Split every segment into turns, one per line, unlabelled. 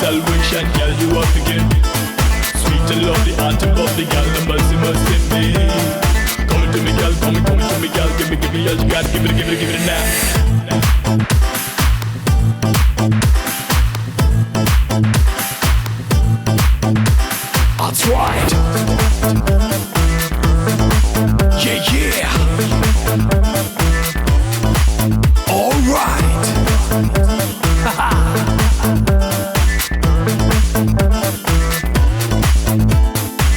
salvation, girl, you have to get sweet and lovely, auntie lovely, girl, the mercy in me. Come to me, girl, come to me, girl, give me all you got, give it now. That's right. Yeah. All right.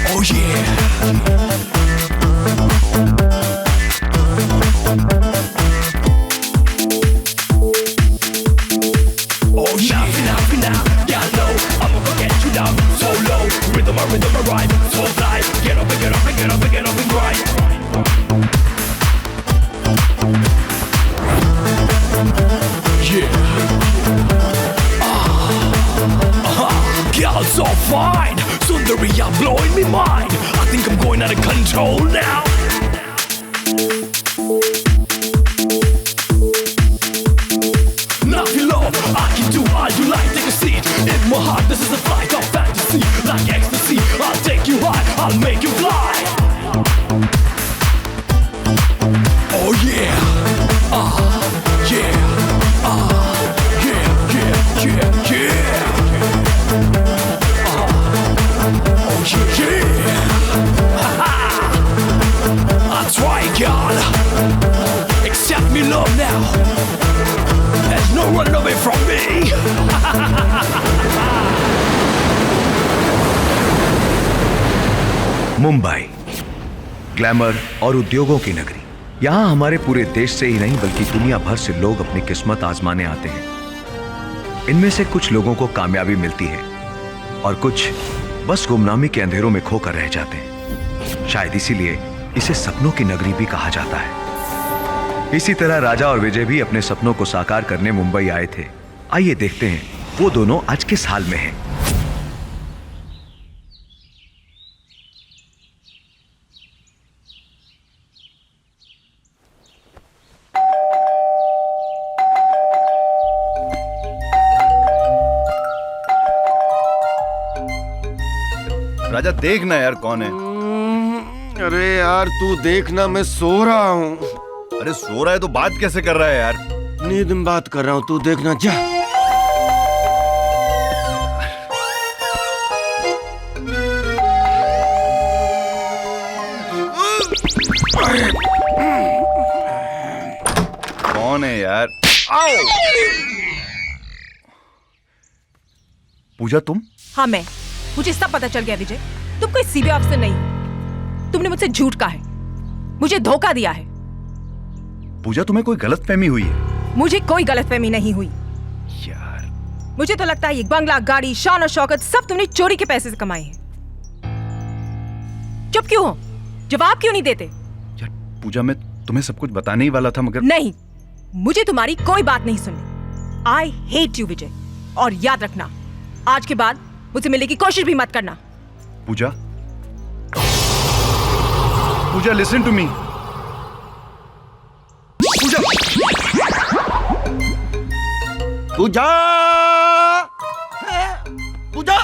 Oh yeah. Oh yeah. Now, yeah, I know I'ma forget you now. So low, rhythm, rhyme, so fly. Get up and grind. Yeah. Girl, so fine. Sundari, you're blowing me mind. I think I'm going out of control now. Nothing love, I can do all you like. Take a seat in my heart. This is a flight of fantasy, like ecstasy. I'll take you high, I'll make you fly. Oh yeah, yeah, yeah. Oh yeah. That's right, girl. Accept me love now. There's no running away from me.
Mumbai, glamour और उद्योगों की नगरी। यहाँ हमारे पूरे देश से ही नहीं बल्कि दुनिया भर से लोग अपनी किस्मत आजमाने आते हैं। इनमें से कुछ लोगों को कामयाबी मिलती है और कुछ बस गुमनामी के अंधेरों में खोकर रह जाते हैं। शायद इसीलिए इसे सपनों की नगरी भी कहा जाता है। इसी तरह राजा और विजय भी अपने सपनों को साकार करने मुंबई आए थे। आइए देखते हैं वो दोनों आज किस हाल में हैं।
राजा देखना यार कौन है।
अरे यार तू देखना, मैं सो रहा हूँ।
अरे सो रहा है तो बात कैसे कर रहा है यार।
नींद में बात कर रहा हूँ, तू देखना जा।
कौन है यार। पूजा तुम?
हाँ मैं। मुझे सब पता चल गया विजय, तुम कोई सीबीआई अफसर नहीं। तुमने मुझसे झूठ कहा है, मुझे धोखा दिया है।
पूजा तुम्हें कोई गलतफहमी हुई है?
मुझे कोई गलतफहमी नहीं हुई
यार।
मुझे तो लगता है ये बंगला, गाड़ी, शान और शौकत सब तुमने चोरी के पैसे से कमाए हैं। चुप क्यों हो? जवाब क्यों नहीं देते?
यार पूजा मैं तुम्हें सब कुछ बताने ही वाला था मगर
नहीं, मुझे तुम्हारी कोई बात नहीं सुननी। आई हेट यू विजय, और याद रखना आज के बाद मुझसे मिलने की कोशिश भी मत करना।
पूजा, पूजा लिसन टू मी। पूजा,
पूजा, पूजा,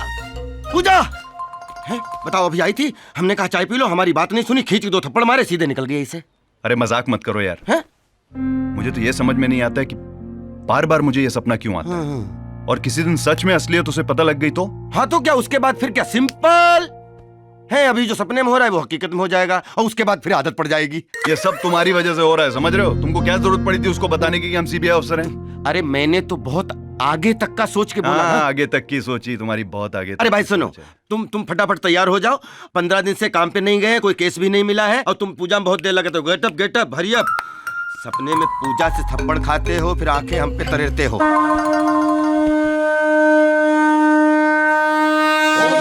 पूजा है? बताओ, अभी आई थी, हमने कहा चाय पी लो, हमारी बात नहीं सुनी, खींच के 2 थप्पड़ मारे, सीधे निकल गई इसे।
अरे मजाक मत करो यार।
है?
मुझे तो ये समझ में नहीं आता है कि बार बार मुझे ये सपना क्यों आता है। और किसी दिन सच में असलियत उसे पता लग गई तो?
हाँ तो क्या, उसके बाद फिर क्या? सिंपल है, अभी जो सपने में हो रहा है वो हकीकत में हो जाएगा, और उसके बाद फिर आदत पड़ जाएगी।
ये सब तुम्हारी वजह से हो रहा है, समझ रहे हो? तुमको क्या जरूरत पड़ी थी उसको बताने की कि हम सीबीआई अफसर हैं?
अरे मैंने तो बहुत आगे तक का सोच के बोला ना।
आगे तक की सोची तुम्हारी, बहुत आगे तक।
अरे भाई सुनो, तुम फटाफट तैयार हो जाओ। 15 दिन से काम पे नहीं गए, कोई केस भी नहीं मिला है, और तुम पूजा में बहुत देर लगे तो गेटअप हरी अप। सपने में पूजा से थप्पड़ खाते हो, फिर आंखें हम पे तरेरते हो।
ओम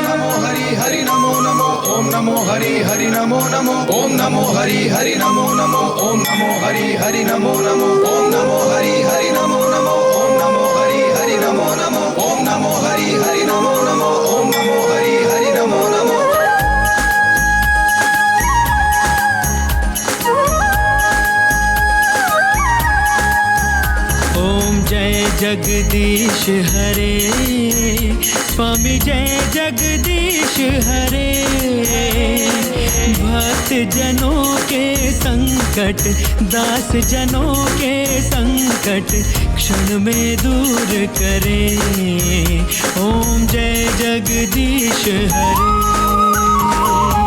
नमो हरि हरि नमो नमो, ओम नमो हरि हरि नमो नमो, ओम नमो हरि हरि नमो नमो, ओम नमो हरि हरि नमो नमो, ओम नमो हरि हरि नमो नमो, ओम नमो हरि हरि नमो नमो, ओम नमो हरि हरि नमो नमो, ओम नमो हरि हरि नमो नमो।
ओम जय जगदीश हरे, स्वामी जय जगदीश हरे, भक्त जनों के संकट, दास जनों के संकट क्षण में दूर करे। ओम जय जगदीश हरे।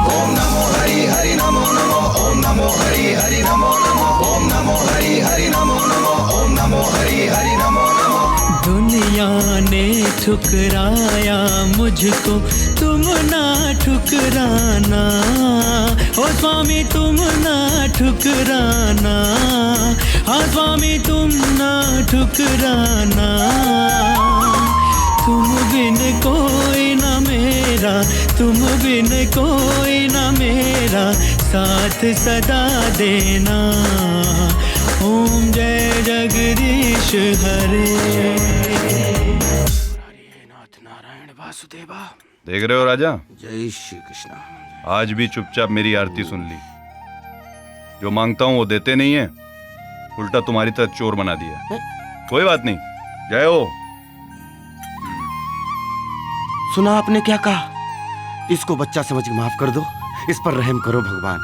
ओम नमो हरि हरि नमो नमो, ओम नमो हरि हरि नमो नमो, ओम नमो हरि हरि नमो नमो, ओम नमो हरि हरि नमो नमो।
दुनिया ने ठुकराया मुझको, तुम ना ठुकराना, ओ स्वामी तुम ना ठुकराना, हाँ स्वामी तुम ना ठुकराना। तुम बिन कोई न मेरा, तुम बिन कोई न मेरा, साथ सदा देना। ओम जय जगदीश हरे।
नाथ नारायण वासुदेवा।
देख रहे हो राजा,
जय श्री कृष्ण।
आज भी चुपचाप मेरी आरती सुन ली। जो मांगता हूँ वो देते नहीं है, उल्टा तुम्हारी तरह चोर बना दिया। कोई बात नहीं, जय हो।
सुना आपने क्या कहा? इसको बच्चा समझ के माफ कर दो, इस पर रहम करो भगवान।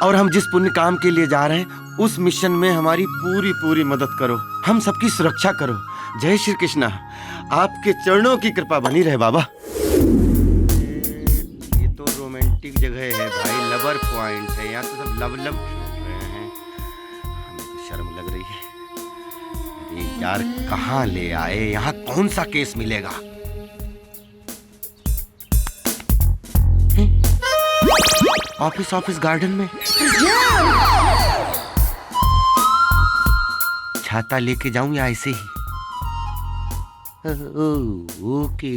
और हम जिस पुण्य काम के लिए जा रहे हैं उस मिशन में हमारी पूरी पूरी मदद करो, हम सबकी सुरक्षा करो। जय श्री कृष्णा। आपके चरणों की कृपा बनी रहे बाबा। ये तो रोमांटिक जगह है भाई, लवर पॉइंट है, यहाँ तो सब लव लव खेल रहे हैं। हमें तो शर्म लग रही है। अरे यार कहाँ ले आए, यहाँ कौन सा केस मिलेगा? ऑफिस ऑफिस गार्डन में छाता लेके जाऊं या ऐसे ही? ओके।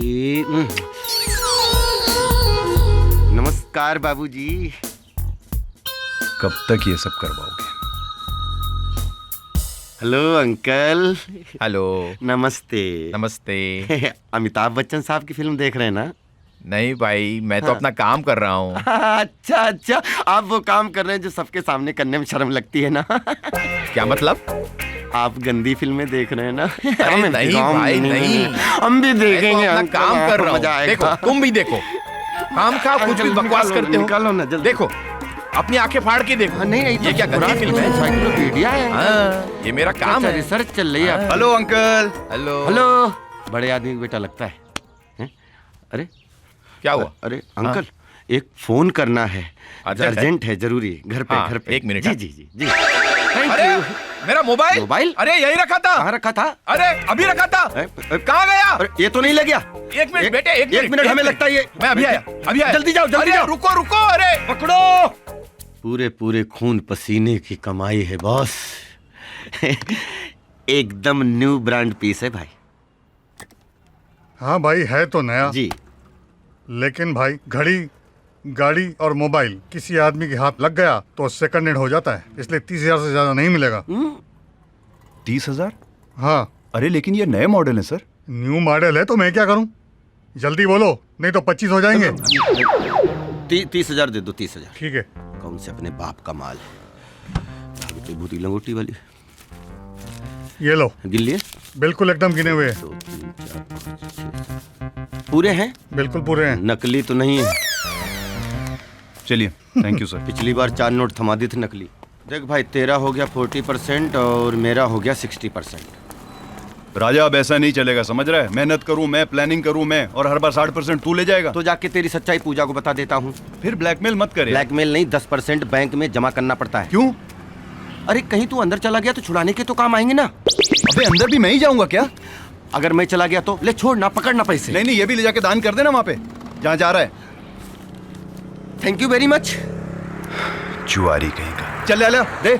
नमस्कार बाबूजी।
कब तक ये सब करवाओगे?
Hello uncle.
हेलो।
नमस्ते।
नमस्ते।
अमिताभ बच्चन साहब की फिल्म देख रहे हैं ना?
नहीं भाई, मैं तो अपना काम कर रहा हूँ।
अच्छा अच्छा, आप वो काम कर रहे हैं जो सबके सामने करने में शर्म लगती है ना?
क्या मतलब?
आप गंदी फिल्में देख रहे हैं ना?
अरे नहीं भाई नहीं,
हम भी देखेंगे।
अपना काम कर रहा हूँ। देखो तुम भी देखो, काम का कुछ भी बकवास करते हो।
निकालो ना जल्दी।
देखो अपनी आंखें फाड़ के देखो।
नहीं
ये क्या गंदी फिल्म है?
एनसाइक्लोपीडिया है।
हाँ, ये मेरा काम है।
रिसर्च चल रही है।
Hello uncle.
हेलो।
हेलो। बड़े आदमी का बेटा लगता है। अरे
क्या हुआ?
अरे अंकल एक फोन करना है, अर्जेंट है, जरूरी घर पे।
हाँ,
घर पे।
एक मिनट।
जी जी जी जी।
अरे मेरा मोबाइल।
मोबाइल?
अरे यही रखा था।
कहाँ रखा था?
अरे अभी रखा था। कहाँ गया?
अरे ये तो नहीं लग गया।
एक मिनट बेटे,
एक मिनट हमें लगता है ये।
मैं अभी आया, अभी आया।
जल्दी जाओ, जल्दी जाओ।
रुको रुको, अरे
पकड़ो। पूरे पूरे खून पसीने की कमाई है बॉस। एकदम न्यू ब्रांड पीस है भाई।
हाँ भाई है तो नया
जी,
लेकिन भाई घड़ी, गाड़ी और मोबाइल किसी आदमी के हाथ लग गया तो सेकंड हैंड हो जाता है, इसलिए 30,000 से ज्यादा नहीं मिलेगा।
30,000?
हाँ।
अरे लेकिन ये नए मॉडल है सर।
न्यू मॉडल है तो मैं क्या करूं? जल्दी बोलो नहीं तो 25 हो जाएंगे।
30,000 दे दो। 30,000
ठीक है।
कौन से अपने बाप का माल है? भूती लंगोटी वाली।
ये लो।
गिल्ली है?
बिल्कुल एकदम गिने हुए हैं।
2 3 4 5 6 पूरे हैं?
बिल्कुल पूरे हैं।
नकली तो नहीं है?
चलिए, थैंक यू सर।
पिछली बार 4 नोट थमा दी थी नकली। देख भाई, तेरा हो गया 40% और मेरा हो गया 60%।
राजा अब ऐसा नहीं चलेगा, समझ रहा है? मेहनत करूं मैं, प्लानिंग करूं मैं, और हर बार 60% तू ले जाएगा।
तो जाके तेरी सच्चाई पूजा को बता देता हूँ।
फिर ब्लैकमेल मत करे।
ब्लैकमेल नहीं, 10% बैंक में जमा करना पड़ता है।
क्यों?
अरे कहीं तू अंदर चला गया तो छुड़ाने के तो काम आएंगे ना।
अबे अंदर भी मैं ही जाऊंगा क्या?
अगर मैं चला गया तो ले, छोड़ना, पकड़ना पैसे।
नहीं नहीं, ये भी ले जाके दान कर देना वहां पे जहां जा रहा है।
Thank you very much.
जुआरी कहीं का। चल ले दे।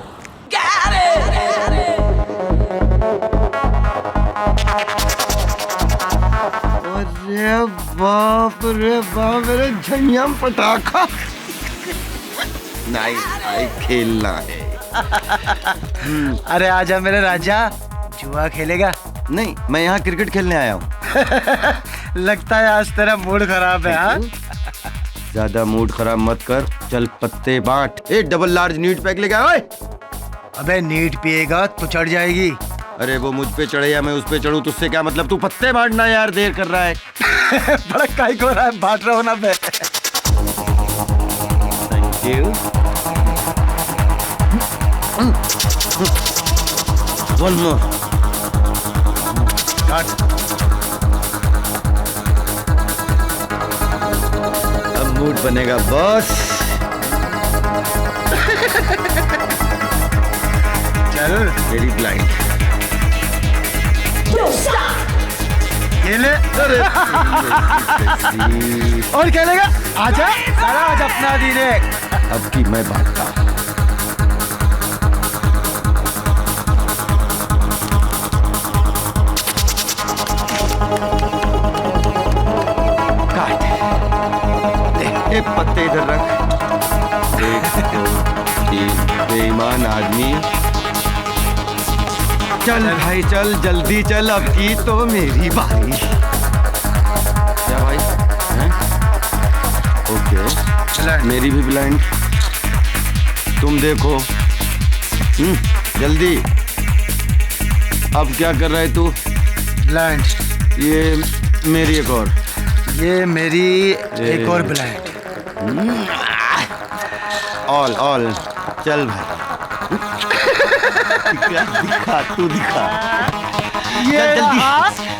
अरे बाप रे बाप रे, झंझम पटाखा। नहीं खेलना है।
अरे आजा मेरे राजा, जुआ खेलेगा?
नहीं, मैं यहाँ क्रिकेट खेलने आया हूँ।
लगता है आज तेरा मूड खराब है। हाँ?
ज्यादा मूड खराब मत कर, चल पत्ते बांट। 8 डबल लार्ज नीट पैक लेके आए।
अबे नीट पिएगा तो चढ़ जाएगी।
अरे वो मुझ पे चढ़े या मैं उस पे चढ़ूं, तुझसे क्या मतलब? तू पत्ते बांटना यार, देर कर रहा है।
बड़ा काई को रहा है, बांट रहा हो ना मैं।
Thank you. One more. अब मूड बनेगा बॉस।
चल
वेरी ब्लाइंड।
खेले। और खेलेगा? आजा सारा, आज अपना दिन है।
अब की मैं बांटता हूं। एक पत्ते इधर रख। 1 2 3 बेईमान आदमी। चल भाई चल, जल्दी चल, अब की तो मेरी बारी। क्या भाई? हैं? ओके, मेरी भी ब्लाइंड। तुम देखो। जल्दी। अब क्या कर रहा है तू?
ब्लाइंड।
ये मेरी एक और।
ये मेरी एक और ब्लाइंड।
ऑल चल भाई। दिखा तू दिखा।
ये
जल्दी।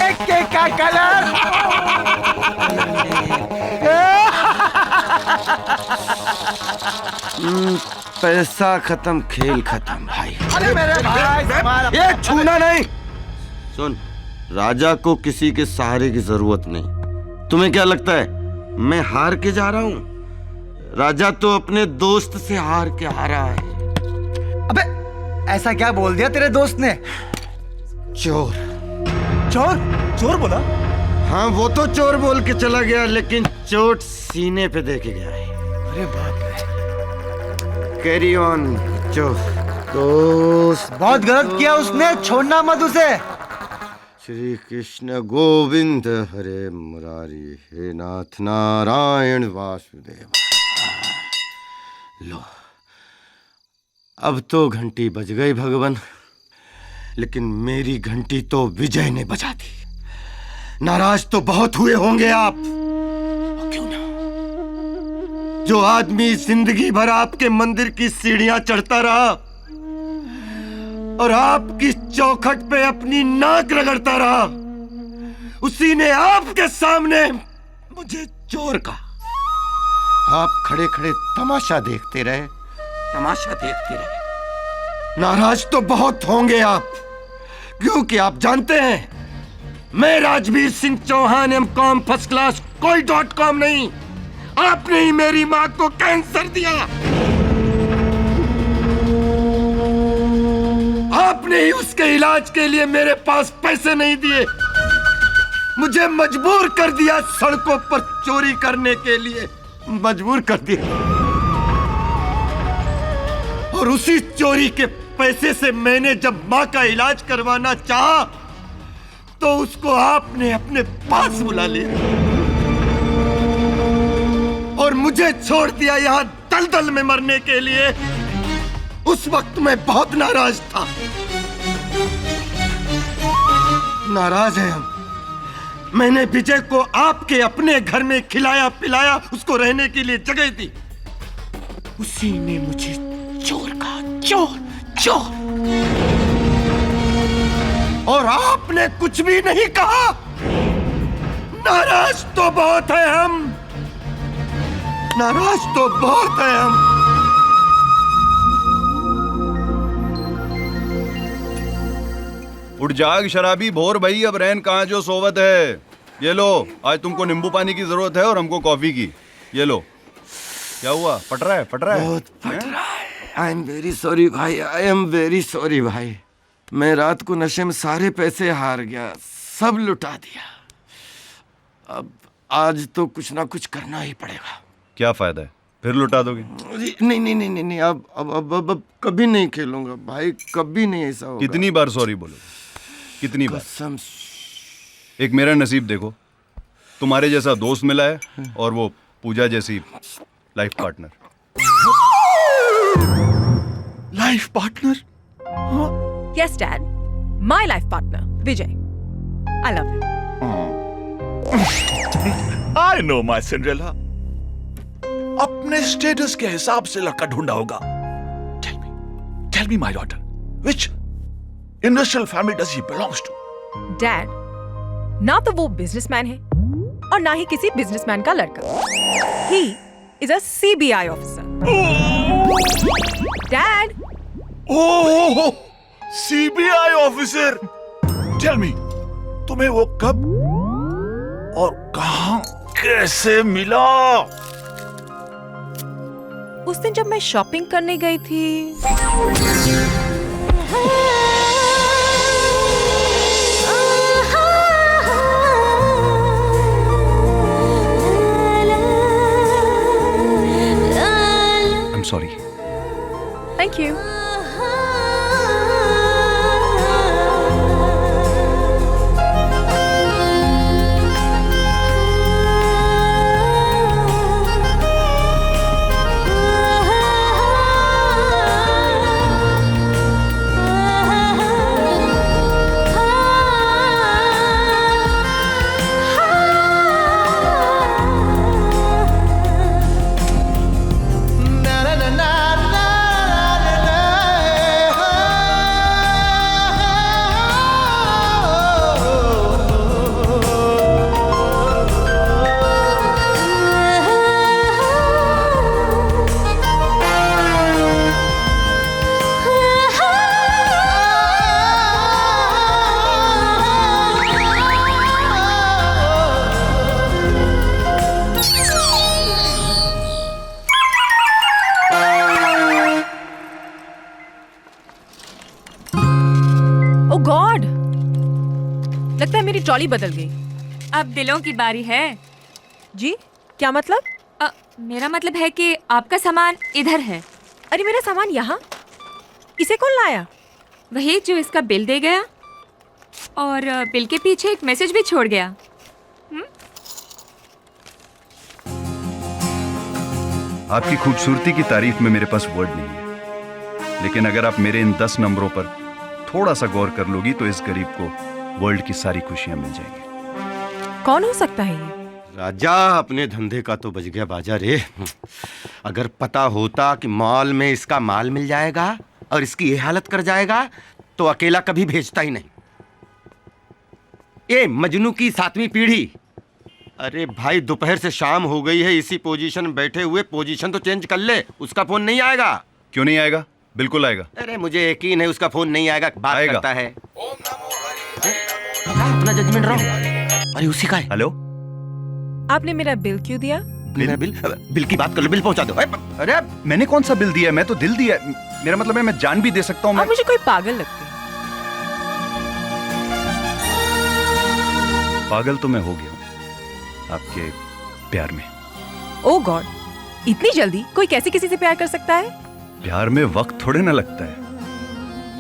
एक केक का कलर।
पैसा खत्म, खेल खत्म भाई।
अरे मेरे भाई,
ये छूना नहीं। सुन, राजा को किसी के सहारे की जरूरत नहीं। तुम्हें क्या लगता है मैं हार के जा रहा हूं? राजा तो अपने दोस्त से हार के आ रहा है।
अबे ऐसा क्या बोल दिया तेरे दोस्त ने?
चोर।
चोर? चोर बोला?
हाँ, वो तो चोर बोल के चला गया, लेकिन चोट सीने पे दे के गया है।
अरे बाप रे।
कैरी ऑन चोर। दोस्त
बहुत गलत किया उसने, छोड़ना मत उसे।
श्री कृष्ण गोविंद हरे मुरारी, हे नाथ नारायण वासुदेव। लो, अब तो घंटी बज गई भगवान, लेकिन मेरी घंटी तो विजय ने बजा दी। नाराज तो बहुत हुए होंगे आप, क्यों ना? जो आदमी जिंदगी भर आपके मंदिर की सीढ़ियां चढ़ता रहा और आपकी चौखट पे अपनी नाक रगड़ता रहा, उसी ने आपके सामने मुझे चोर कहा। आप खड़े खड़े तमाशा देखते रहे, तमाशा देखते रहे। नाराज तो बहुत होंगे आप, क्योंकि आप जानते हैं मैं Rajveer Singh Chauhan M.Com first class, कोई .com नहीं। आपने ही मेरी मां को कैंसर दिया, आपने ही उसके इलाज के लिए मेरे पास पैसे नहीं दिए, मुझे मजबूर कर दिया सड़कों पर चोरी करने के लिए, मजबूर कर दिया। और उसी चोरी के पैसे से मैंने जब मां का इलाज करवाना चाहा, तो उसको आपने अपने पास बुला लिया और मुझे छोड़ दिया यहां दलदल में मरने के लिए। उस वक्त मैं बहुत नाराज था। नाराज है हम। मैंने विजय को आपके अपने घर में खिलाया पिलाया, उसको रहने के लिए जगह दी, उसी ने मुझे चोर कहा, चोर चोर। और आपने कुछ भी नहीं कहा। नाराज तो बहुत है हम, नाराज तो बहुत है हम।
उठ जाग शराबी भोर भाई, अब रहन कहाँ जो सोवत है। ये लो, आज तुमको नींबू पानी की जरूरत है और हमको कॉफी की। ये लो। क्या हुआ? फट रहा है? फट रहा है?
बहुत फट रहा है। आई एम वेरी सॉरी भाई, आई एम वेरी सॉरी भाई। मैं रात को नशे में सारे पैसे हार गया, सब लुटा दिया। अब आज तो कुछ ना कुछ करना ही पड़ेगा।
क्या फायदा है, फिर लुटा दोगे?
नहीं नहीं नहीं नहीं, अब कभी नहीं खेलूंगा भाई, कभी नहीं ऐसा होगा।
कितनी बार सॉरी बोलोगे? कितनी बार?
कसम।
एक मेरा नसीब देखो, तुम्हारे जैसा दोस्त मिला है और वो पूजा जैसी life partner.
Yes dad, my life partner Vijay. I love you.
I know my Cinderella. अपने स्टेटस के हिसाब से लड़का ढूंढा होगा। Tell me, my daughter, which industrial family does he belongs to?
Dad, ना तो वो बिजनेसमैन है और ना ही किसी बिजनेसमैन का लड़का। He is a CBI officer. Dad.
Oh, CBI officer. Tell me, तुम्हें वो कब और कहां कैसे मिला?
उस दिन जब मैं शॉपिंग करने गई थी।
I'm sorry.
Thank you. Oh God! लगता है मेरी ट्रॉली बदल गई।
अब दिलों की बारी है।
जी क्या मतलब?
मेरा मतलब है कि आपका सामान इधर है।
अरे मेरा सामान यहाँ? इसे कौन लाया?
वही जो इसका बिल दे गया और बिल के पीछे एक मैसेज भी छोड़ गया।
आपकी खूबसूरती की तारीफ में मेरे पास वर्ड नहीं है, लेकिन अगर आप मेरे इन 10 नंबरों पर थोड़ा सा गौर कर लोगी तो इस गरीब को वर्ल्ड की सारी खुशियां मिल जाएंगी।
कौन हो सकता है ये?
राजा, अपने धंधे का तो बच गया बाजा रे। अगर पता होता कि मॉल में इसका माल मिल जाएगा और इसकी ये हालत कर जाएगा तो अकेला कभी भेजता ही नहीं। ये मजनू की 7वीं पीढ़ी। अरे भाई, दोपहर से शाम हो गई है, इसी पोजीशन में बैठे हुए, पोजीशन तो चेंज कर ले। उसका फोन नहीं आएगा?
क्यों नहीं आएगा? बिल्कुल आएगा।
अरे मुझे यकीन है उसका फोन नहीं आएगा। बात
आएगा।
करता है। अपना जजमेंट रहो। अरे उसी का है।
हेलो,
आपने मेरा बिल क्यों दिया?
मेरा बिल की बात कर लो, बिल पहुंचा दो।
अरे मैंने कौन सा बिल दिया है? मैं तो दिल दिया। मेरा मतलब है मैं जान भी दे सकता हूँ।
आप मुझे कोई पागल लगते हैं।
पागल तो मैं हो गया हूँ आपके प्यार में।
ओह गॉड, इतनी जल्दी कोई कैसे किसी से प्यार कर सकता है?
प्यार में वक्त थोड़े ना लगता है,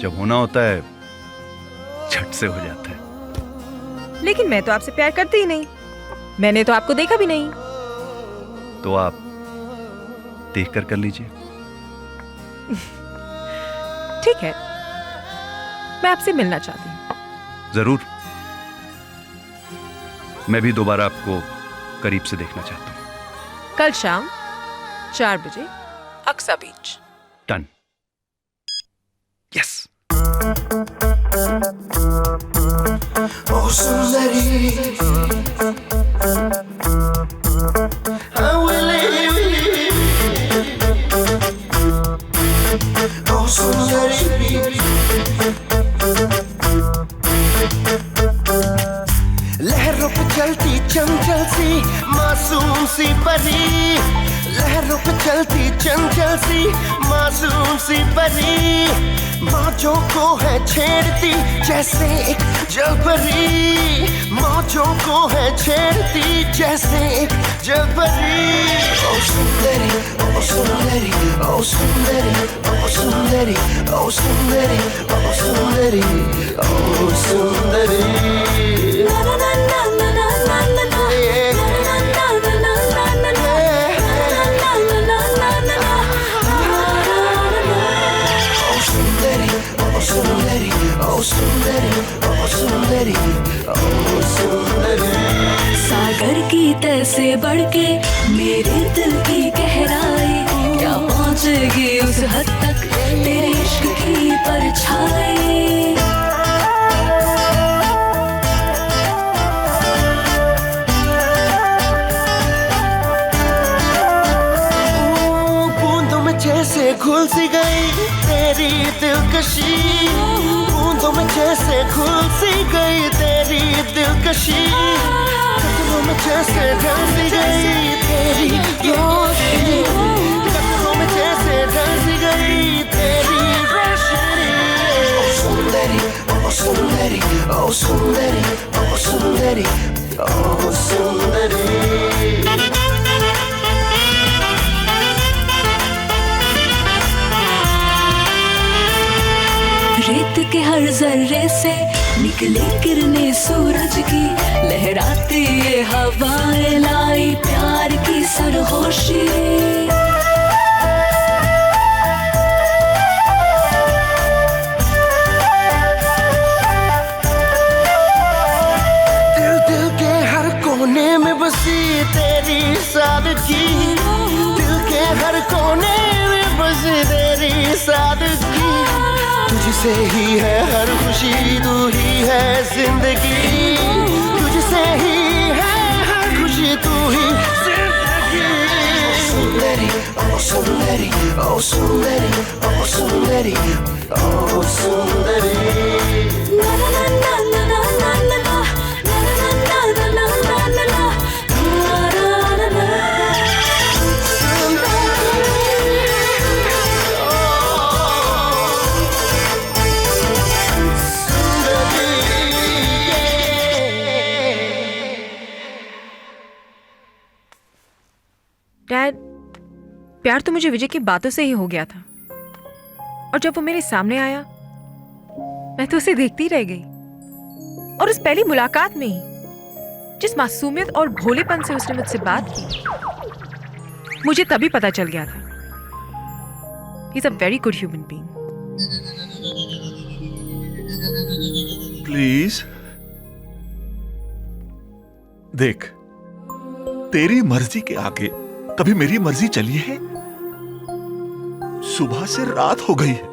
जब होना होता है झट से हो जाता है।
लेकिन मैं तो आपसे प्यार करती ही नहीं। मैंने तो आपको देखा भी नहीं।
तो आप देख कर लीजिए।
ठीक है, मैं आपसे मिलना चाहती हूँ।
जरूर, मैं भी दोबारा आपको करीब से देखना चाहता हूँ।
कल शाम 4 बजे अक्सा बीच।
डन। यस।
ओ सुंदरी, ओ सुंदरी, लहरों पे चलती चंचल सी मासूम सी परी, लहरों पे चलती चंचल सी मासूम सी परी, मौजों को है छेड़ती जैसे एक जलपरी, मौजों को है छेड़ती जैसे एक जलपरी। ओ सुंदरी, ओ सुंदरी, ओ सुंदरी, ओ सुंदरी, ओ सुंदरी, ओ सुंदरी, ओ सुंदरी। Oh ओ सुंदरी, ओ सुंदरी, ओ सुंदरी।
सागर की तह से बढ़ के मेरे दिल की गहराई, क्या पहुंचेगी उस हद तक तेरे इश्क की परछाई।
जैसे घुल सी गई तेरी दिलकशी, बूंदों में जैसे घुल सी गई तेरी दिलकशी, कदमों में जैसे ढल सी गई तेरी रोशनी, कदमों में जैसे ढल सी गई तेरी रोशनी। ओ सुंदरी, ओ सुंदरी, ओ सुंदरी, ओ सुंदरी, ओ सुंदरी।
रेत के हर जर्रे से निकले किरणें सूरज की, लहराती ये हवाएं लाई प्यार की सरगोशी।
दिल दिल के हर कोने में बसी तेरी सादगी, दिल के हर कोने में बसी तेरी सादगी। तुझसे ही है हर खुशी, तू ही है जिंदगी, तुझसे ही है हर खुशी, तू ही जिंदगी। ओ सुंदरी, ओ सुंदरी, ओ सुंदरी, ओ सुंदरी, ओ सुंदरी।
डैड, प्यार तो मुझे विजय की बातों से ही हो गया था, और जब वो मेरे सामने आया मैं तो उसे देखती रह गई। और उस पहली मुलाकात में ही जिस मासूमियत और भोलेपन से उसने मुझसे बात की, मुझे तभी पता चल गया था he is a very good human being.
Please देख, तेरी मर्जी के आगे कभी मेरी मर्जी चली है? सुबह से रात हो गई है,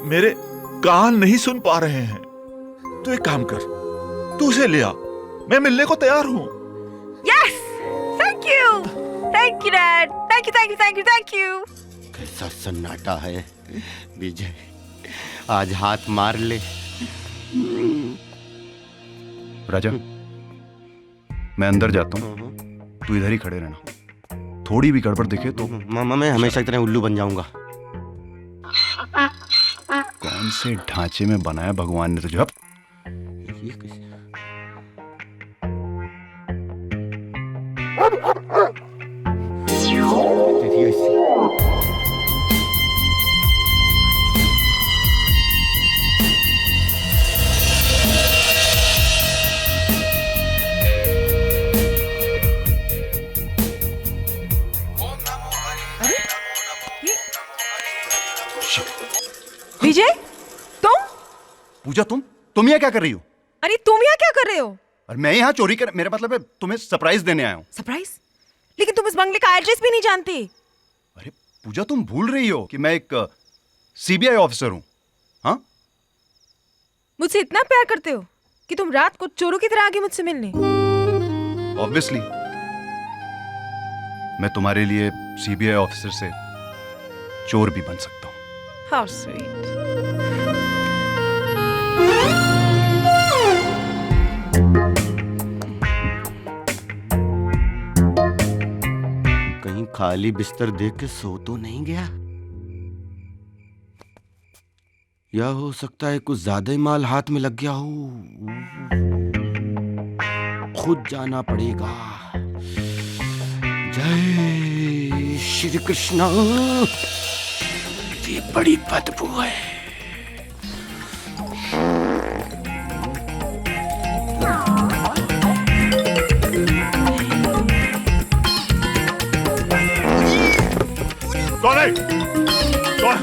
मेरे कान नहीं सुन पा रहे हैं। तू एक काम कर, तू उसे ले आ, मैं मिलने को तैयार हूं।
Yes, thank you dad, thank you thank you thank you thank you.
कैसा सन्नाटा है विजय, आज हाथ मार ले।
राजा, मैं अंदर जाता हूँ, तू इधर ही खड़े रहना। थोड़ी भी गड़बड़ दिखे तो
मामा मैं हमेशा की तरह उल्लू बन जाऊंगा।
कौन से ढांचे में बनाया भगवान ने तुझे?
विजय, तुम?
पूजा, तुम यहाँ क्या कर रही हो?
अरे तुम यहाँ क्या कर रहे हो?
और मैं यहाँ चोरी कर, मेरा मतलब है तुम्हें सरप्राइज देने आया हूँ।
सरप्राइज? लेकिन तुम इस बंगले का एड्रेस भी नहीं जानते।
अरे पूजा, तुम भूल रही हो कि मैं एक सीबीआई ऑफिसर हूँ। हाँ,
मुझसे इतना प्यार करते हो कि तुम रात को चोरों की तरह आगे मुझसे मिलने?
ऑब्वियसली मैं तुम्हारे लिए सीबीआई ऑफिसर से चोर भी बन सकता हूँ।
How sweet.
कहीं खाली बिस्तर देख के सो तो नहीं गया, या हो सकता है कुछ ज्यादा ही माल हाथ में लग गया हो। खुद जाना पड़ेगा। जय श्री कृष्ण। ये बड़ी बदबू है।
कौन है? कौन?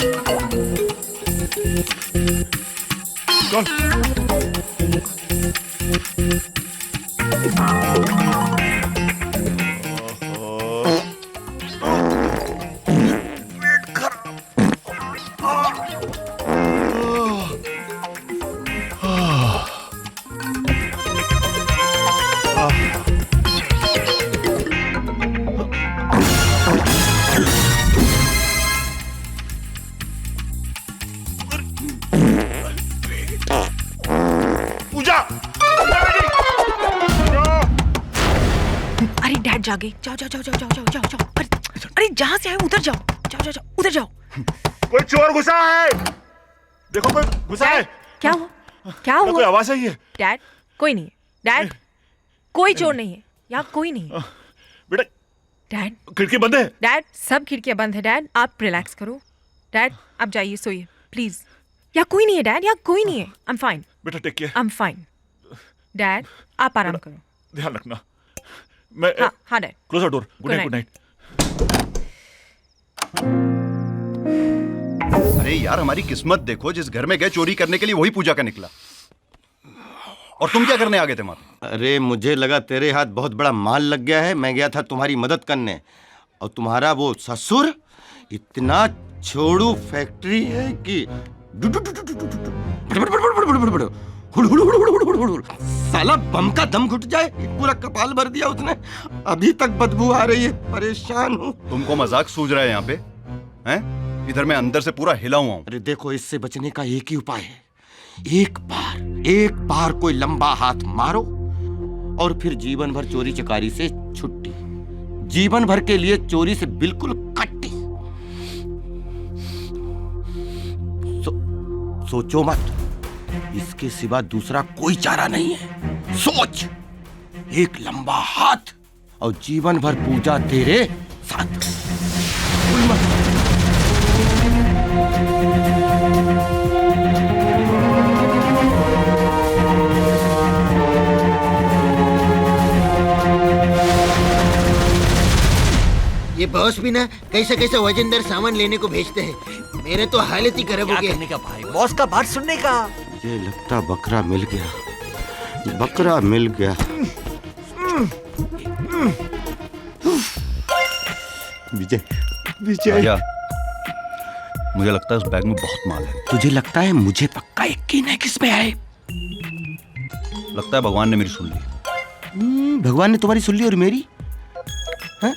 अरे डैड जागे, जाओ जाओ जाओ जाओ जाओ जाओ जाओ। अरे जहाँ से आए उधर जाओ, जाओ जाओ जाओ उधर जाओ।
कोई चोर घुसा है, देखो कोई घुसा है।
क्या हुआ? क्या हुआ?
कोई आवाज आई है?
डैड कोई नहीं है, डैड कोई चोर नहीं है, यहाँ कोई नहीं है।
बेटा
डैड
खिड़की बंद है।
डैड सब खिड़कियाँ बंद है। डैड आप रिलैक्स करो। डैड आप जाइए सोइए प्लीज। यहाँ कोई नहीं है डैड, यहाँ कोई नहीं है। आई एम फाइन
बेटा take care.
I am fine. Dad आप आराम करो।
ध्यान रखना। मैं
हाँ dad.
Close the door. Good night. Good night.
अरे यार हमारी किस्मत देखो, जिस घर में गए चोरी करने के लिए वही पूजा का निकला। और तुम क्या करने आ गए थे वहां?
अरे मुझे लगा तेरे हाथ बहुत बड़ा माल लग गया है, मैं गया था तुम्हारी मदद करने। और तुम्हारा वो ससुर इतना छोड़ू फैक्ट्री है कि साला बम का दम घुट जाए, पूरा कपाल भर दिया उसने। अभी तक बदबू आ रही है, परेशान हूँ।
तुमको मजाक सूझ रहा है यहाँ पे हैं? इधर मैं अंदर से पूरा हिला हुआ हूँ।
अरे देखो, इससे बचने का एक ही उपाय है। एक बार कोई लंबा हाथ मारो और फिर जीवन भर चोरी चकारी से छुट्टी, जीवन भर के लिए चोरी से बिल्कुल कट्टी। सोचो मत, इसके सिवा दूसरा कोई चारा नहीं है। सोच, एक लंबा हाथ और जीवन भर पूजा तेरे साथ। भूल मत।
ये बॉस भी ना कैसे कैसे वजनदार सामान लेने को भेजते हैं। मेरे तो हालत ही खराब हो गई।
का भाई, बॉस का बात सुनने का।
ये लगता बकरा मिल गया, बकरा मिल गया। विजय,
विजय, मुझे लगता है उस बैग में बहुत माल है।
तुझे लगता है? मुझे पक्का यकीन है। किस पे है?
लगता है भगवान ने मेरी सुन ली।
भगवान ने तुम्हारी सुन ली और मेरी? हाँ?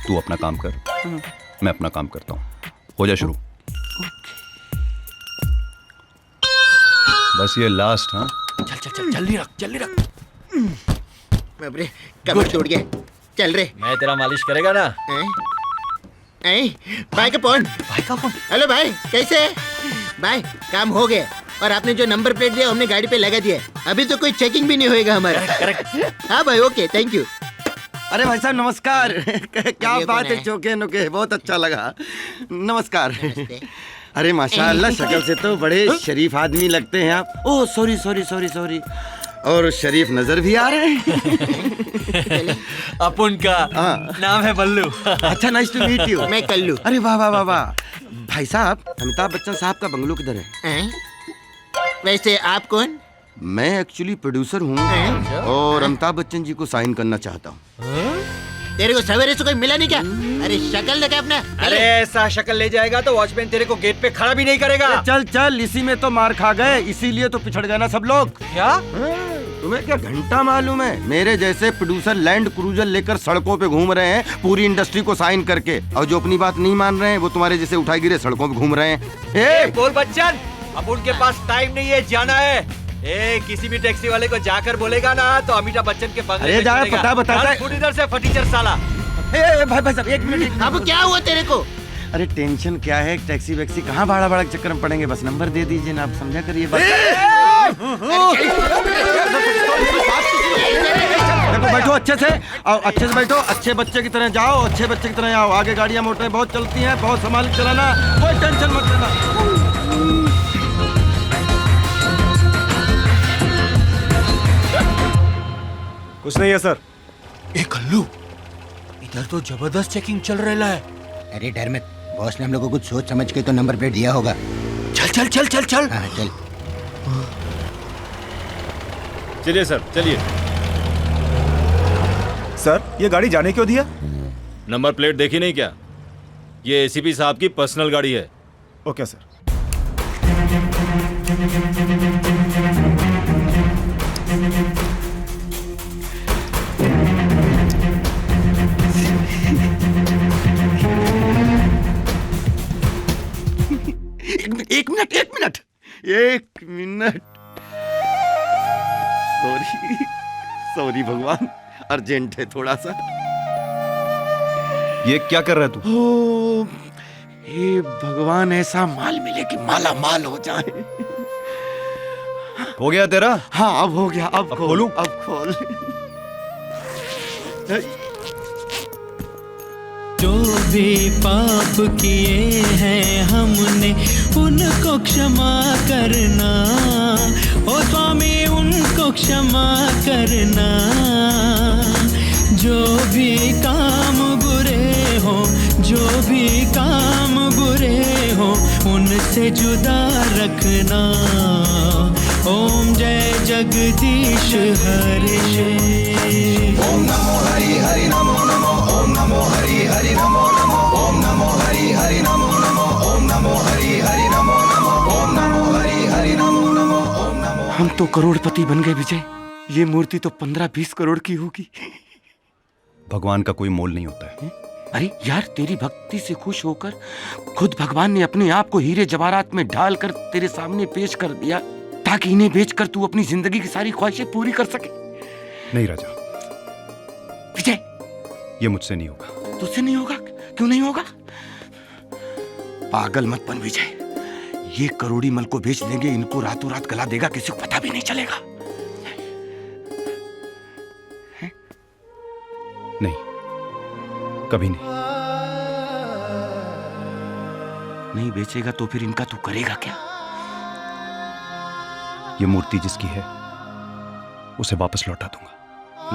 तू अपना काम कर, मैं अपना काम करता हूँ। हो जा शुरू। बस ये लास्ट। हाँ
चल चल चल, जल्दी रख जल्दी रख।
बाप रे, कमर टूट गया। चल रे।
मैं तेरा मालिश करेगा ना?
भाई का फोन। भाई का फोन। हेलो भाई, कैसे है? भाई काम हो गया और आपने जो नंबर प्लेट दिया हमने गाड़ी पे लगा दिया। अभी तो कोई चेकिंग भी नहीं होएगा हमारा। हाँ भाई, ओके, थैंक यू।
अरे भाई साहब नमस्कार। क्या बात है, चौके नुके, बहुत अच्छा लगा। नमस्कार। अरे माशाल्लाह, शक्ल से तो बड़े शरीफ आदमी लगते हैं आप। Oh sorry sorry sorry sorry. और शरीफ नजर भी आ रहे हैं।
अपन का नाम है बल्लू।
अच्छा, नाइस टू मीट यू।
मैं कल्लू।
अरे वाह वाह वाह वाह। भाई साहब, अमिताभ बच्चन साहब का बंगलो किधर है?
वैसे आप कौन?
मैं एक्चुअली प्रोड्यूसर हूँ और अमिताभ बच्चन जी को साइन करना चाहता हूँ।
तेरे को सवेरे से कोई मिला नहीं क्या? अरे शक्ल लगा अपना।
अरे ऐसा शक्ल ले जाएगा तो वॉचमैन तेरे को गेट पे खड़ा भी नहीं करेगा।
चल चल, इसी में तो मार खा गए, इसीलिए तो पिछड़ गए ना सब लोग।
क्या?
तुम्हें क्या घंटा मालूम है? मेरे जैसे प्रोड्यूसर लैंड क्रूजर लेकर सड़कों पे घूम रहे हैं पूरी इंडस्ट्री को साइन करके, और जो अपनी बात नहीं मान रहे हैं वो तुम्हारे जैसे उठाए गिरे सड़कों पे घूम रहे हैं।
बोल बच्चन, अब उनके पास टाइम नहीं है, जाना है। किसी भी टैक्सी वाले को जाकर बोलेगा ना तो अमिताभ बच्चन के बंगले
अरे जा, पता बताता है।
इधर से फटीचर साला।
भाई साहब एक मिनट।
अब क्या हुआ तेरे को?
अरे टेंशन क्या है, टैक्सी वैक्सी कहाँ भाड़ा भाड़ा के चक्कर में पड़ेंगे, बस नंबर दे दीजिए ना, आप समझा करिए बात। देखो बैठो अच्छे से, और अच्छे से बैठो, अच्छे बच्चे की तरह जाओ, अच्छे बच्चे की तरह आओ। आगे गाड़ियाँ मोटरें बहुत चलती हैं, बहुत संभाल के चलाना, कोई टेंशन मत लेना।
कुछ नहीं है सर। कल्लू, इधर तो जबरदस्त चेकिंग चल रहा है।
अरे डर मत, बॉस ने हम लोगों को कुछ सोच समझ के तो नंबर प्लेट दिया होगा।
चल चल चल चल चल।
हाँ चल।
चलिए सर, चलिए।
सर, ये गाड़ी जाने क्यों दिया?
नंबर प्लेट देखी नहीं क्या? ये एसीपी साहब की पर्सनल गाड़ी है।
Okay sir.
एक मिनट। सॉरी भगवान, अर्जेंट है थोड़ा सा।
ये क्या कर रहा है तू?
ओ, हे भगवान, ऐसा माल मिले कि माला माल हो जाए।
हो गया तेरा?
हाँ अब हो गया। अब
खोलूं?
अब खोल।
जो भी पाप किए हैं हमने उनको क्षमा करना, ओ स्वामी उनको क्षमा करना। जो भी काम बुरे हो, जो भी काम बुरे हो, उनसे जुदा रखना। ओम जय जगदीश हरे।
ओम नमो हरि हरि नमो नमो। ओम नमो हरि हरि नमो नमो। ओम नमो हरि हरि नमो नमो। ओम नमो हरि हरि नमो नमो। ओम नमो हरि हरि नमो नमो। ओम नमो।
हम तो करोड़पति बन गए विजय। ये मूर्ति तो 15-20 करोड़ की होगी।
भगवान का कोई मोल नहीं होता है।
अरे यार, तेरी भक्ति से खुश होकर खुद भगवान ने अपने आप को हीरे जवाहरात में ढालकर तेरे सामने पेश कर दिया, ताकि इन्हें बेचकर तू अपनी जिंदगी की सारी ख्वाहिशें पूरी कर सके।
नहीं राजा,
विजय,
ये मुझसे नहीं होगा।
तुझसे नहीं होगा? क्यों नहीं होगा? पागल मत बन विजय। ये करोड़ी मल को बेच देंगे, इनको रातों रात गला देगा, किसी को पता भी नहीं चलेगा।
नहीं, कभी नहीं।
नहीं बेचेगा तो फिर इनका तू करेगा क्या?
ये मूर्ति जिसकी है उसे वापस लौटा दूंगा।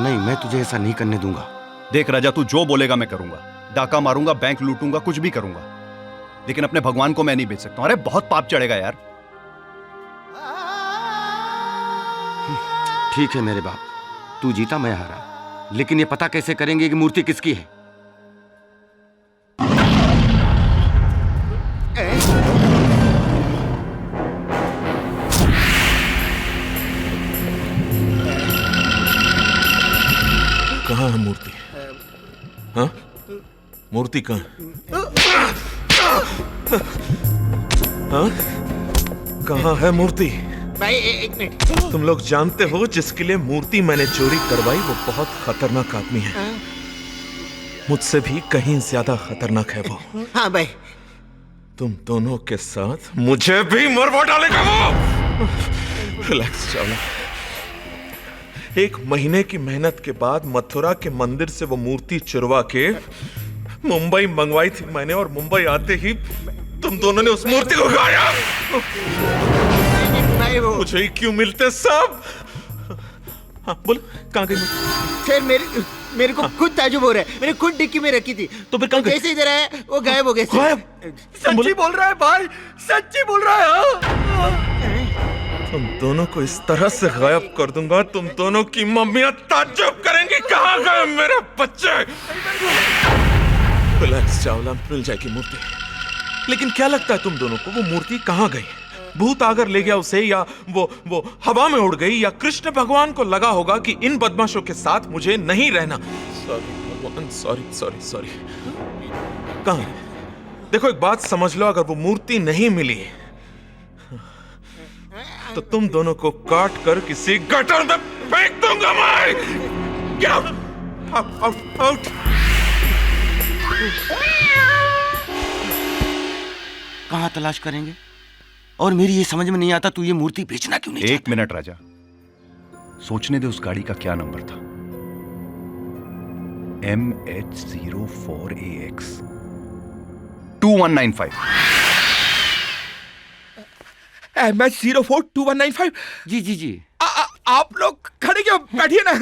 नहीं, मैं तुझे ऐसा नहीं करने दूंगा।
देख राजा, तू जो बोलेगा मैं करूंगा। डाका मारूंगा, बैंक लूटूंगा, कुछ भी करूंगा, लेकिन अपने भगवान को मैं नहीं बेच सकता। अरे बहुत पाप चढ़ेगा यार।
ठीक है मेरे बाप, तू जीता मैं हारा, लेकिन ये पता कैसे करेंगे कि मूर्ति किसकी है?
कहाँ है मूर्ति? हाँ? मूर्ति कहाँ? हाँ? कहाँ है मूर्ति?
भाई एक मिनट।
तुम लोग जानते हो जिसके लिए मूर्ति मैंने चोरी करवाई वो बहुत खतरनाक आदमी है। मुझसे भी कहीं ज्यादा खतरनाक है वो।
हाँ भाई।
तुम दोनों के साथ मुझे भी मरवा डालेगा वो। रिलैक्स चावला। 1 महीने की मेहनत के बाद मथुरा के मंदिर से वो मूर्ति चुरवा के मुंबई मंगवाई थी मैंने, और मुंबई आते ही तुम दोनों ने उस मूर्ति को गाया। मुझे ही क्यों मिलते सब? हाँ बोल, कहाँ गई?
सर मेरे को खुद ताजुब हो रहा है। मैंने खुद डिक्की में रखी थी, तो फिर जैसे इधर आया वो गायब हो गए।
सच्ची बोल रहा है भाई, सच्ची बोल रहा है। तुम दोनों को इस तरह से गायब कर दूंगा, तुम दोनों की मम्मियां ताज्जुब करेंगी, कहाँ गए मेरे बच्चे? रिलैक्स चावला, मिल जाएगी मूर्ति। लेकिन क्या लगता है तुम दोनों को वो मूर्ति कहाँ गई? भूत आकर ले गया उसे, या वो हवा में उड़ गई, या कृष्ण भगवान को लगा होगा कि इन बदमाशों के साथ मुझे नहीं रहना? सॉरी भगवान, सॉरी। कहाँ है? देखो एक बात समझ लो, अगर वो मूर्ति नहीं मिली तो तुम दोनों को काट कर किसी गटर में फेंक दूंगा मैं। Get out!
कहाँ तलाश करेंगे? और मेरी ये समझ में नहीं आता, तू ये मूर्ति बेचना क्यों नहीं?
1 मिनट राजा, सोचने दे उस गाड़ी का क्या नंबर था। MH04AX 2195।
MH042195।
जी।
आप लोग खड़े क्यों? बैठिए ना।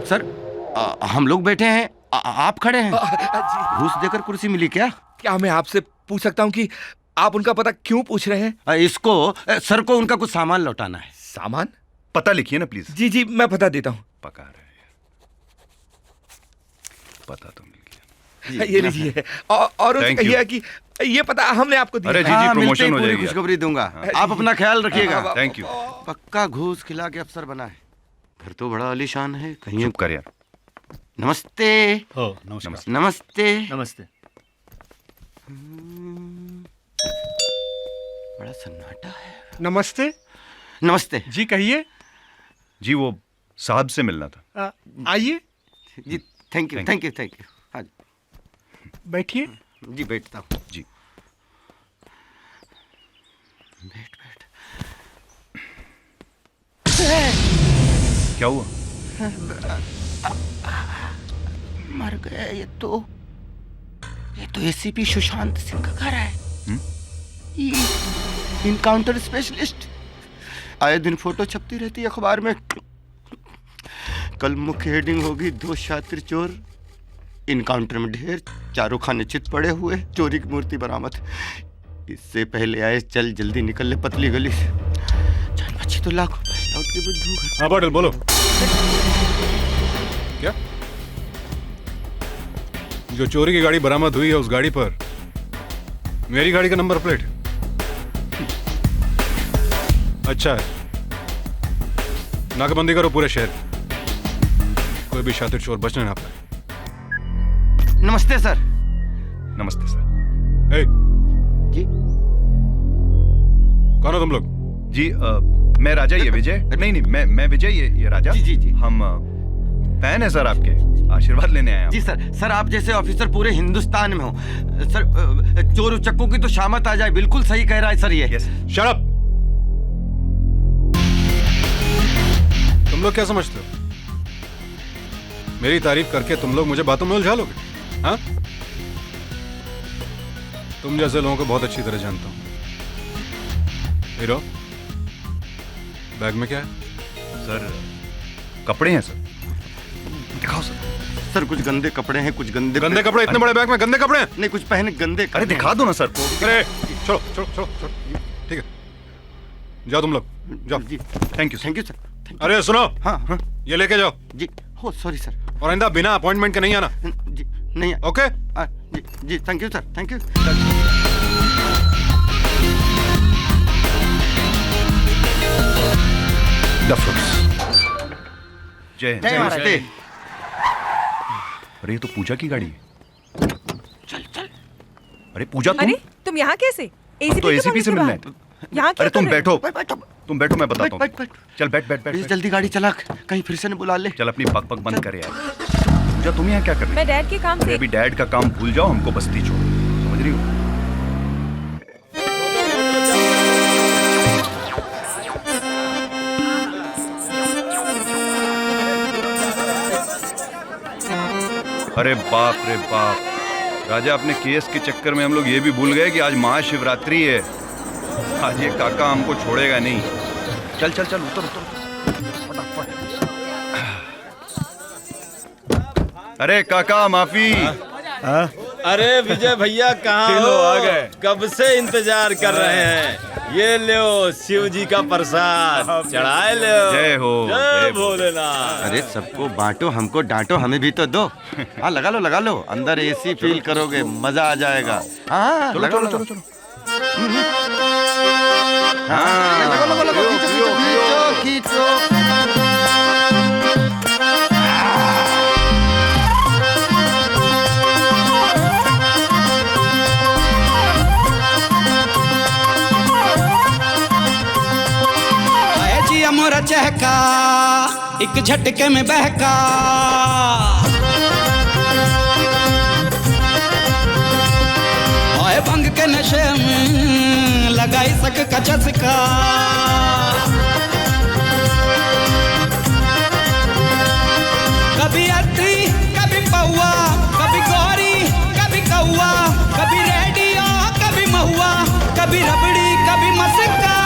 सर हम लोग बैठे हैं, आप खड़े हैं। घूस देकर कुर्सी मिली क्या?
क्या मैं आपसे पूछ सकता हूँ कि आप उनका पता क्यों पूछ रहे हैं?
इसको सर को उनका कुछ सामान लौटाना है।
सामान?
पता लिखिए ना प्लीज।
जी जी मैं पता देता हूँ।
पका रहे हैं, पता तो मिल
गया। ये लीजिए और उनसे कहिए कि ये पता हमने आपको दिया।
अरे जी जी प्रमोशन हो जाएगी।
खुशखबरी दूंगा। आप अपना ख्याल रखिएगा।
Thank you.
पक्का घूस खिला के अफसर बना है। घर तो बड़ा आलीशान है। कहीं
चुप कर यार।
नमस्ते।
नमस्ते।
नमस्ते।
नमस्ते।
बड़ा सन्नाटा है।
नमस्ते।
नमस्ते
जी कहिए।
जी वो साहब से मिलना था।
आइए।
जी thank you thank you thank you. हाँ
बैठिए।
जी बैठता हूँ।
जी
बैठ बैठ।
क्या हुआ?
मर गया ये तो एसीपी सुशांत सिंह का घर है। Encounter specialist. आए दिन फोटो छपती रहती है अखबार में। कल मुख्य हेडिंग होगी 2 शातिर चोर, इनकाउंटर में ढेर, चारों खाने चित पड़े हुए, चोरी की मूर्ति बरामद। इससे पहले आए चल जल्दी निकल ले पतली गली से। जान बच्ची तो लाखों लौट के बुद्धू।
हाँ पाटिल बोलो। क्या? जो चोरी की गाड़ी बरामद हुई है उस गाड़ी पर मेरी गाड़ी का नंबर प्लेट। अच्छा है, नाकाबंदी करो पूरे शहर, कोई भी शातिर चोर बचने ना पाए।
नमस्ते सर।
नमस्ते सर।
ए,
जी
कौन हो तुम लोग?
जी मैं राजा, ये विजय। नहीं मैं विजय, ये राजा।
जी जी जी।
हम फैन है सर आपके, आशीर्वाद लेने आए हैं।
जी सर आप जैसे ऑफिसर पूरे हिंदुस्तान में हो सर। चोर उचक्कों की तो शामत आ जाए। बिल्कुल सही कह रहा है सर ये।
Shut up. तुम लोग क्या समझते हो? मेरी तारीफ करके तुम लोग मुझे बातों में उलझा लोगे? हाँ? तुम जैसे लोगों को बहुत अच्छी तरह जानता हूं। हीरो, बैग में क्या है?
सर कपड़े हैं सर।
दिखाओ सर। सर कुछ गंदे कपड़े हैं, कुछ गंदे
कपड़े। इतने बड़े बैग में गंदे कपड़े हैं?
नहीं कुछ पहने गंदे।
अरे दिखा दो ना सर।
अरे चलो चलो चलो चलो, ठीक है जाओ तुम लोग जाओ।
जी
थैंक यू
सर।
अरे सुनो।
हाँ
ये लेके जाओ।
जी हो सॉरी सर।
और आइंदा बिना अपॉइंटमेंट के नहीं आना।
जी नहीं।
ओके
जी thank you sir. Thank you.
जय हिंद।
नमस्ते।
अरे ये तो पूजा की गाड़ी है।
चल।
अरे पूजा
तुम यहाँ कैसे?
हम तो एसीपी से मिलने।
यहाँ
अरे तुम बैठो मैं बताता हूँ। चल बैठ।
जल्दी गाड़ी चला, कहीं फिर से न बुला ले।
चल अपनी पक बंद कर यार। पूजा तुम यहाँ क्या कर रही हो?
मैं डैड के काम से।
अभी डैड का काम भूल जाओ, हमको बस्ती छोड़ो, समझ रही हो? अरे बाप रे बाप राजा, अपने केस के चक्कर में हम लोग ये भी भूल गए कि आज महाशिवरात्रि है। आज ये काका हमको छोड़ेगा नहीं। चल उतर फटाफट। अरे काका माफी।
अरे विजय भैया कहाँ हो? आ गए। कब से इंतजार कर रहे हैं। ये लो शिव जी का प्रसाद चढ़ाए लो।
जय हो।
जय भोलेनाथ।
अरे सबको बांटो, हमको डांटो, हमें भी तो दो। हाँ लगा लो अंदर एसी फील करोगे, मजा आ जाएगा। हाँ
चलो।
हाँ खींचो।
मोरा चहका एक झटके में बहका। आए भंग के नशे में लगाई सक का चस्का। कभी अत्री कभी पौआ, कभी गौरी कभी कौआ, कभी रेडियो कभी महुआ, कभी रबड़ी कभी मस्का।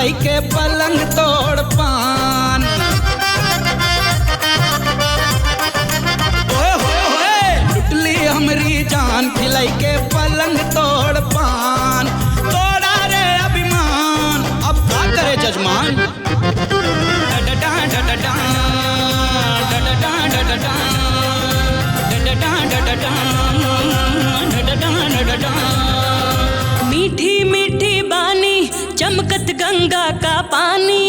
खिलाई के पलंग तोड़ पान। ओए होए होए लुटली हमरी जान खिलाई के पलंग तोड़ पान। तोड़ा रे अभिमान अब क्या करे जजमान। डडडा डडडा डडडा डडडा
मीठी मीठी बानी चमकत गंगा का पानी।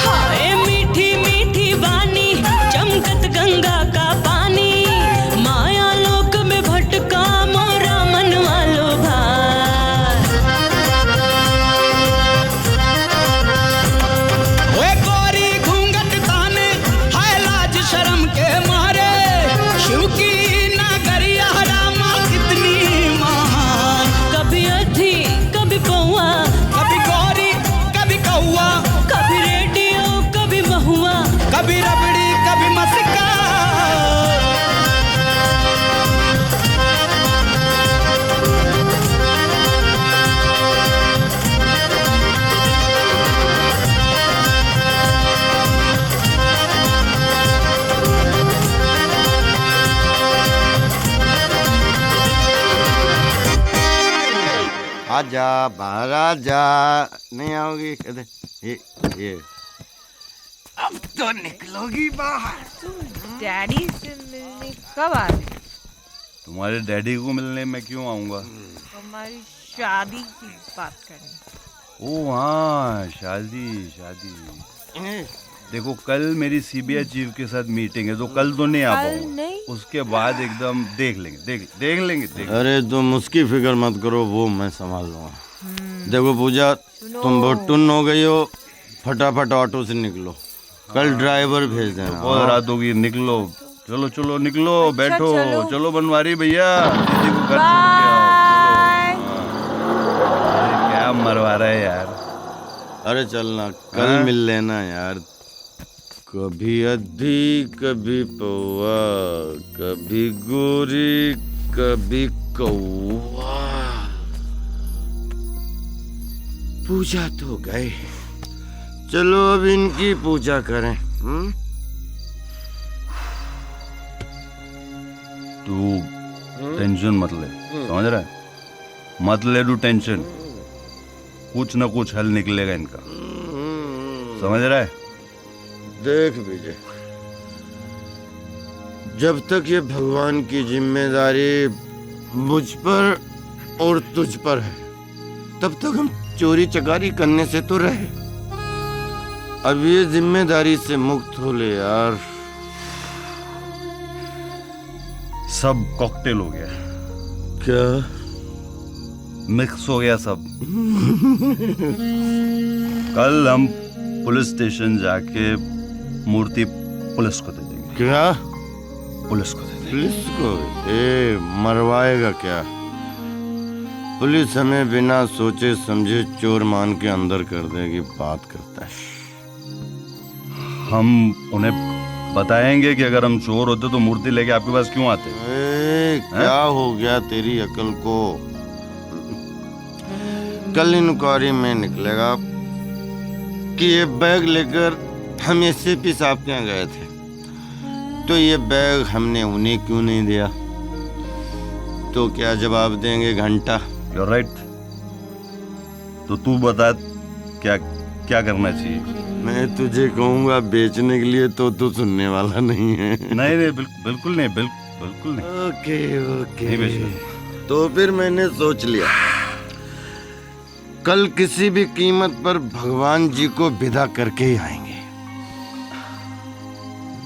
हाय मीठी मीठी बानी चमकत गंगा का पानी। माया लोक में भटका मोरा मन वालो भार।
ओए गोरी घूंघट ताने हाय लाज शर्म के मारे। शिव की नगरिया रामा कितनी महान।
कभी अधी कभी पौआ
कभी गौरी कभी कौआ।
कभी रेडियो कभी महुआ।
कभी रबड़ी कभी मस्का।
आजा बाहर आजा। नहीं आओगी कहते ये अब तो निकलोगी बाहर।
डैडी से मिलने कब आ रहे?
तुम्हारे डैडी को मिलने में क्यों आऊंगा?
हमारी शादी की बात करें।
ओ हाँ शादी शादी। देखो कल मेरी सीबीआई चीफ के साथ मीटिंग है तो कल तो नहीं आ पाऊंगा। उसके बाद एकदम देख लेंगे।
अरे तुम उसकी फिक्र मत करो वो मैं संभाल लूंगा। देखो पूजा तुम बहुत टुन हो गई हो। फटाफट ऑटो से निकलो। कल ड्राइवर भेज देना।
बहुत रात होगी निकलो। चलो चलो निकलो। बैठो चलो बनवारी भैया दीदी को घर छोड़ के आओ। अरे क्या मरवा रहा है यार।
अरे चलना कल मिल लेना यार। कभी अधी कभी पौआ कभी गोरी कभी कौआ। पूजा तो गए चलो अब इनकी पूजा करें।
तू टेंशन मत ले समझ रहा है। मत ले तू टेंशन। कुछ न कुछ हल निकलेगा इनका समझ रहा है।
देख विजय जब तक ये भगवान की जिम्मेदारी मुझ पर और तुझ पर है तब तक हम चोरी चकारी करने से तो रहे। अब ये जिम्मेदारी से मुक्त हो ले यार।
सब कॉकटेल हो गया।
क्या
मिक्स हो गया सब। कल हम पुलिस स्टेशन जाके मूर्ति पुलिस को दे देंगे।
क्या?
पुलिस को दे देंगे।
पुलिस को? मरवाएगा क्या? पुलिस हमें बिना सोचे समझे चोर मान के अंदर कर देगी। बात करता है।
हम उन्हें बताएंगे कि अगर हम चोर होते तो मूर्ति लेके आपके पास क्यों आते।
क्या हो गया तेरी अकल को? कल इंक्वायरी में निकलेगा कि ये बैग लेकर हम एसपी साहब के यहाँ गए थे तो ये बैग हमने उन्हें क्यों नहीं दिया। तो क्या जवाब देंगे घंटा?
You're right. तो तू बता क्या क्या करना चाहिए।
मैं तुझे कहूँगा बेचने के लिए तो तू सुनने वाला नहीं है।
नहीं बिल्कुल नहीं बिल्कुल नहीं।
ओके
नहीं बेचना।
तो फिर मैंने सोच लिया कल किसी भी कीमत पर भगवान जी को विदा करके ही आएंगे।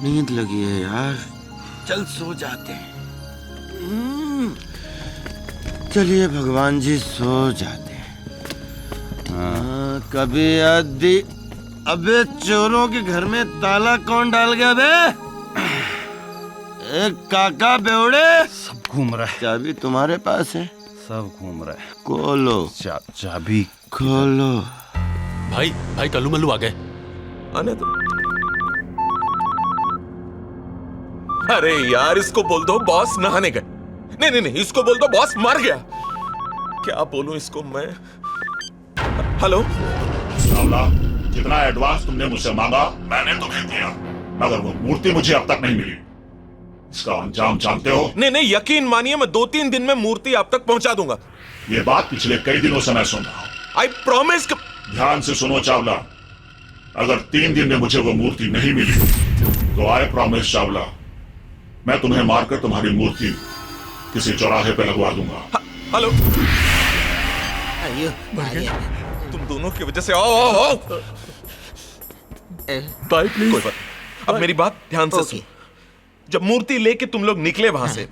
नींद लगी है यार चल सो जाते हैं। चलिए भगवान जी सो जाते हैं। कभी आदि अबे चोरों के घर में ताला कौन डाल गया बे? एक काका बेवड़े।
सब घूम रहा है।
चाबी तुम्हारे पास है?
सब घूम रहा है।
खोलो।
चाबी
खोलो।
भाई कल्लू मल्लू आ गए। आने दो। अरे यार इसको बोल दो बॉस नहाने गए। नहीं इसको बोल दो बॉस मर गया।
क्या बोलूं इसको मैं? हेलो
चावला, जितना एडवांस तुमने मुझसे मांगा मैंने तुम्हें दिया, मगर वो मूर्ति मुझे अब तक नहीं मिली। इसका अंजाम जानते हो?
नहीं, यकीन मानिए मैं 2-3 दिन में मूर्ति आप तक पहुंचा दूंगा।
ये बात पिछले कई दिनों से मैं सुन रहा हूँ।
I promise.
ध्यान से सुनो चावला, अगर 3 दिन में मुझे वो मूर्ति नहीं मिली तो आई प्रॉमिस चावला, मैं तुम्हें मारकर तुम्हारी मूर्ति किसी चौराहे पे लगवा दूंगा।
हेलो, तुम दोनों की वजह से आओ।
Bye please.
कोई बात। अब मेरी बात ध्यान से सुनो। जब मूर्ति लेके तुम लोग निकले वहां से,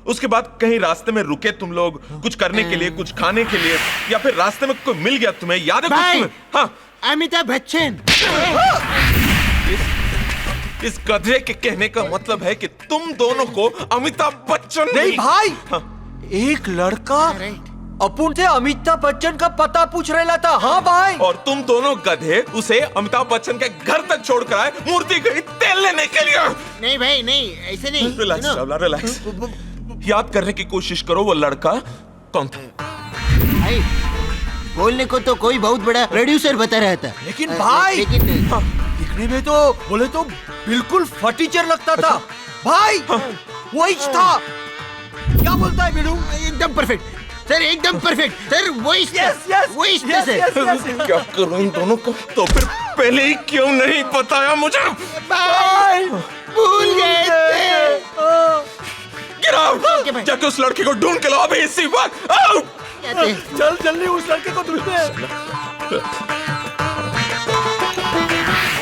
उसके बाद कहीं रास्ते में रुके तुम लोग कुछ करने के लिए, कुछ खाने के लिए, या फिर रास्ते में कोई मिल गया तुम्हें, याद है कुछ तुम्हें? हाँ,
अमिताभ बच्चन।
इस गधे के कहने का मतलब है कि तुम दोनों को अमिताभ बच्चन
नहीं भाई, एक लड़का अपुन से अमिताभ बच्चन का पता पूछ रहा था। हाँ भाई,
और तुम दोनों गधे उसे अमिताभ बच्चन के घर तक छोड़कर आए मूर्ति गई तेल लेने के लिए।
नहीं भाई, नहीं, ऐसे नहीं।
Relax Chawla, relax. याद करने की कोशिश करो, वो लड़का कौन था?
भाई, बोलने को तो कोई बहुत बड़ा प्रोड्यूसर बता रहा था,
लेकिन भाई दिखने में तो बोले तो बिल्कुल फटीचर लगता था। भाई वही था। क्या बोलता है बिलू?
एकदम परफेक्ट सर, एकदम परफेक्ट सर, वही वही सर।
क्या करूं इन दोनों को? तो फिर पहले ही क्यों नहीं बताया मुझे?
भाई भूल गए थे।
गिराओ, जाके उस लड़के को ढूंढ के लाओ अभी इसी वक्त। आओ,
चल जल्दी उस लड़के को ढूंढते।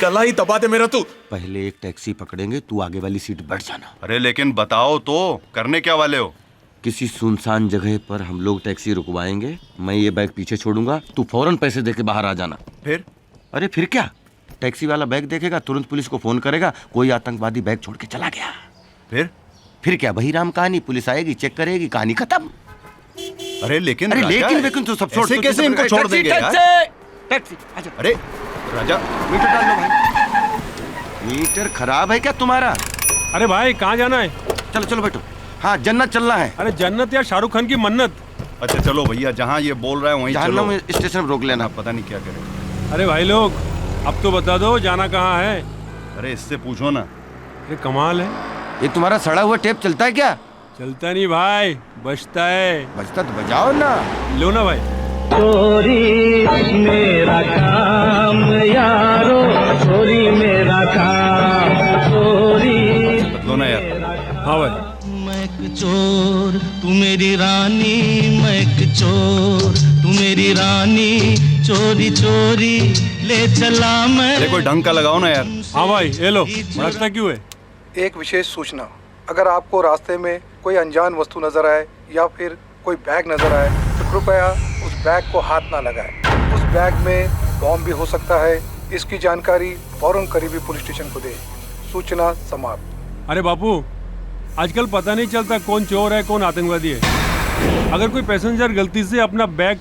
गला ही दबा दे मेरा तू।
पहले एक टैक्सी पकड़ेंगे, तू आगे वाली सीट बैठ जाना।
अरे लेकिन बताओ तो, करने क्या वाले हो?
किसी सुनसान जगह पर हम लोग टैक्सी रुकवाएंगे, मैं ये बैग पीछे छोड़ूंगा, तू फौरन पैसे देके बाहर आ जाना।
फिर?
अरे फिर क्या, टैक्सी वाला बैग देखेगा, तुरंत पुलिस को फोन करेगा, कोई आतंकवादी बैग छोड़ के चला गया। फिर क्या, वही राम कहानी, पुलिस आएगी, चेक करेगी, कहानी खत्म।
अरे लेकिन
लेकिन तू सब छोड़,
ऐसे कैसे इनको छोड़ देंगे यार?
टैक्सी, आजा।
अरे राजा,
मीटर डाल लो भाई। मीटर खराब है क्या तुम्हारा?
अरे भाई कहाँ जाना है?
चलो चलो बैठो। हाँ, जन्नत चलना है।
अरे जन्नत या शाहरुख खान की मन्नत?
अच्छा चलो भैया, जहाँ ये बोल रहा है वहीं चलो।
स्टेशन में रोक लेना।
पता नहीं क्या करें।
अरे भाई लोग, अब तो बता दो जाना कहाँ है?
अरे इससे पूछो ना।
अरे कमाल है।
ये तुम्हारा सड़ा हुआ टेप चलता है क्या?
चलता नहीं भाई, बजता है।
बजता तो बजाओ ना।
लो ना भाई।
चोरी मेरा काम यारो, चोरी मेरा काम, चोरी
बदलो ना यार।
हाँ भाई।
मैं एक चोर, तू मेरी रानी, मैं एक चोर, तू मेरी रानी, चोरी चोरी ले चला मैं।
अरे कोई ढंग का लगाओ ना यार।
हाँ भाई, ये लो। भड़कता क्यों है?
एक विशेष सूचना, अगर आपको रास्ते में कोई अनजान वस्तु नजर आए या फिर कोई बैग नजर आए तो कृपया उस बैग को हाथ ना लगाएं। उस बैग में बॉम्ब भी हो सकता है। इसकी जानकारी फौरन करीबी पुलिस स्टेशन को दें। सूचना समाप्त।
अरे बापू, आजकल पता नहीं चलता कौन चोर है कौन आतंकवादी है। अगर कोई पैसेंजर गलती से अपना बैग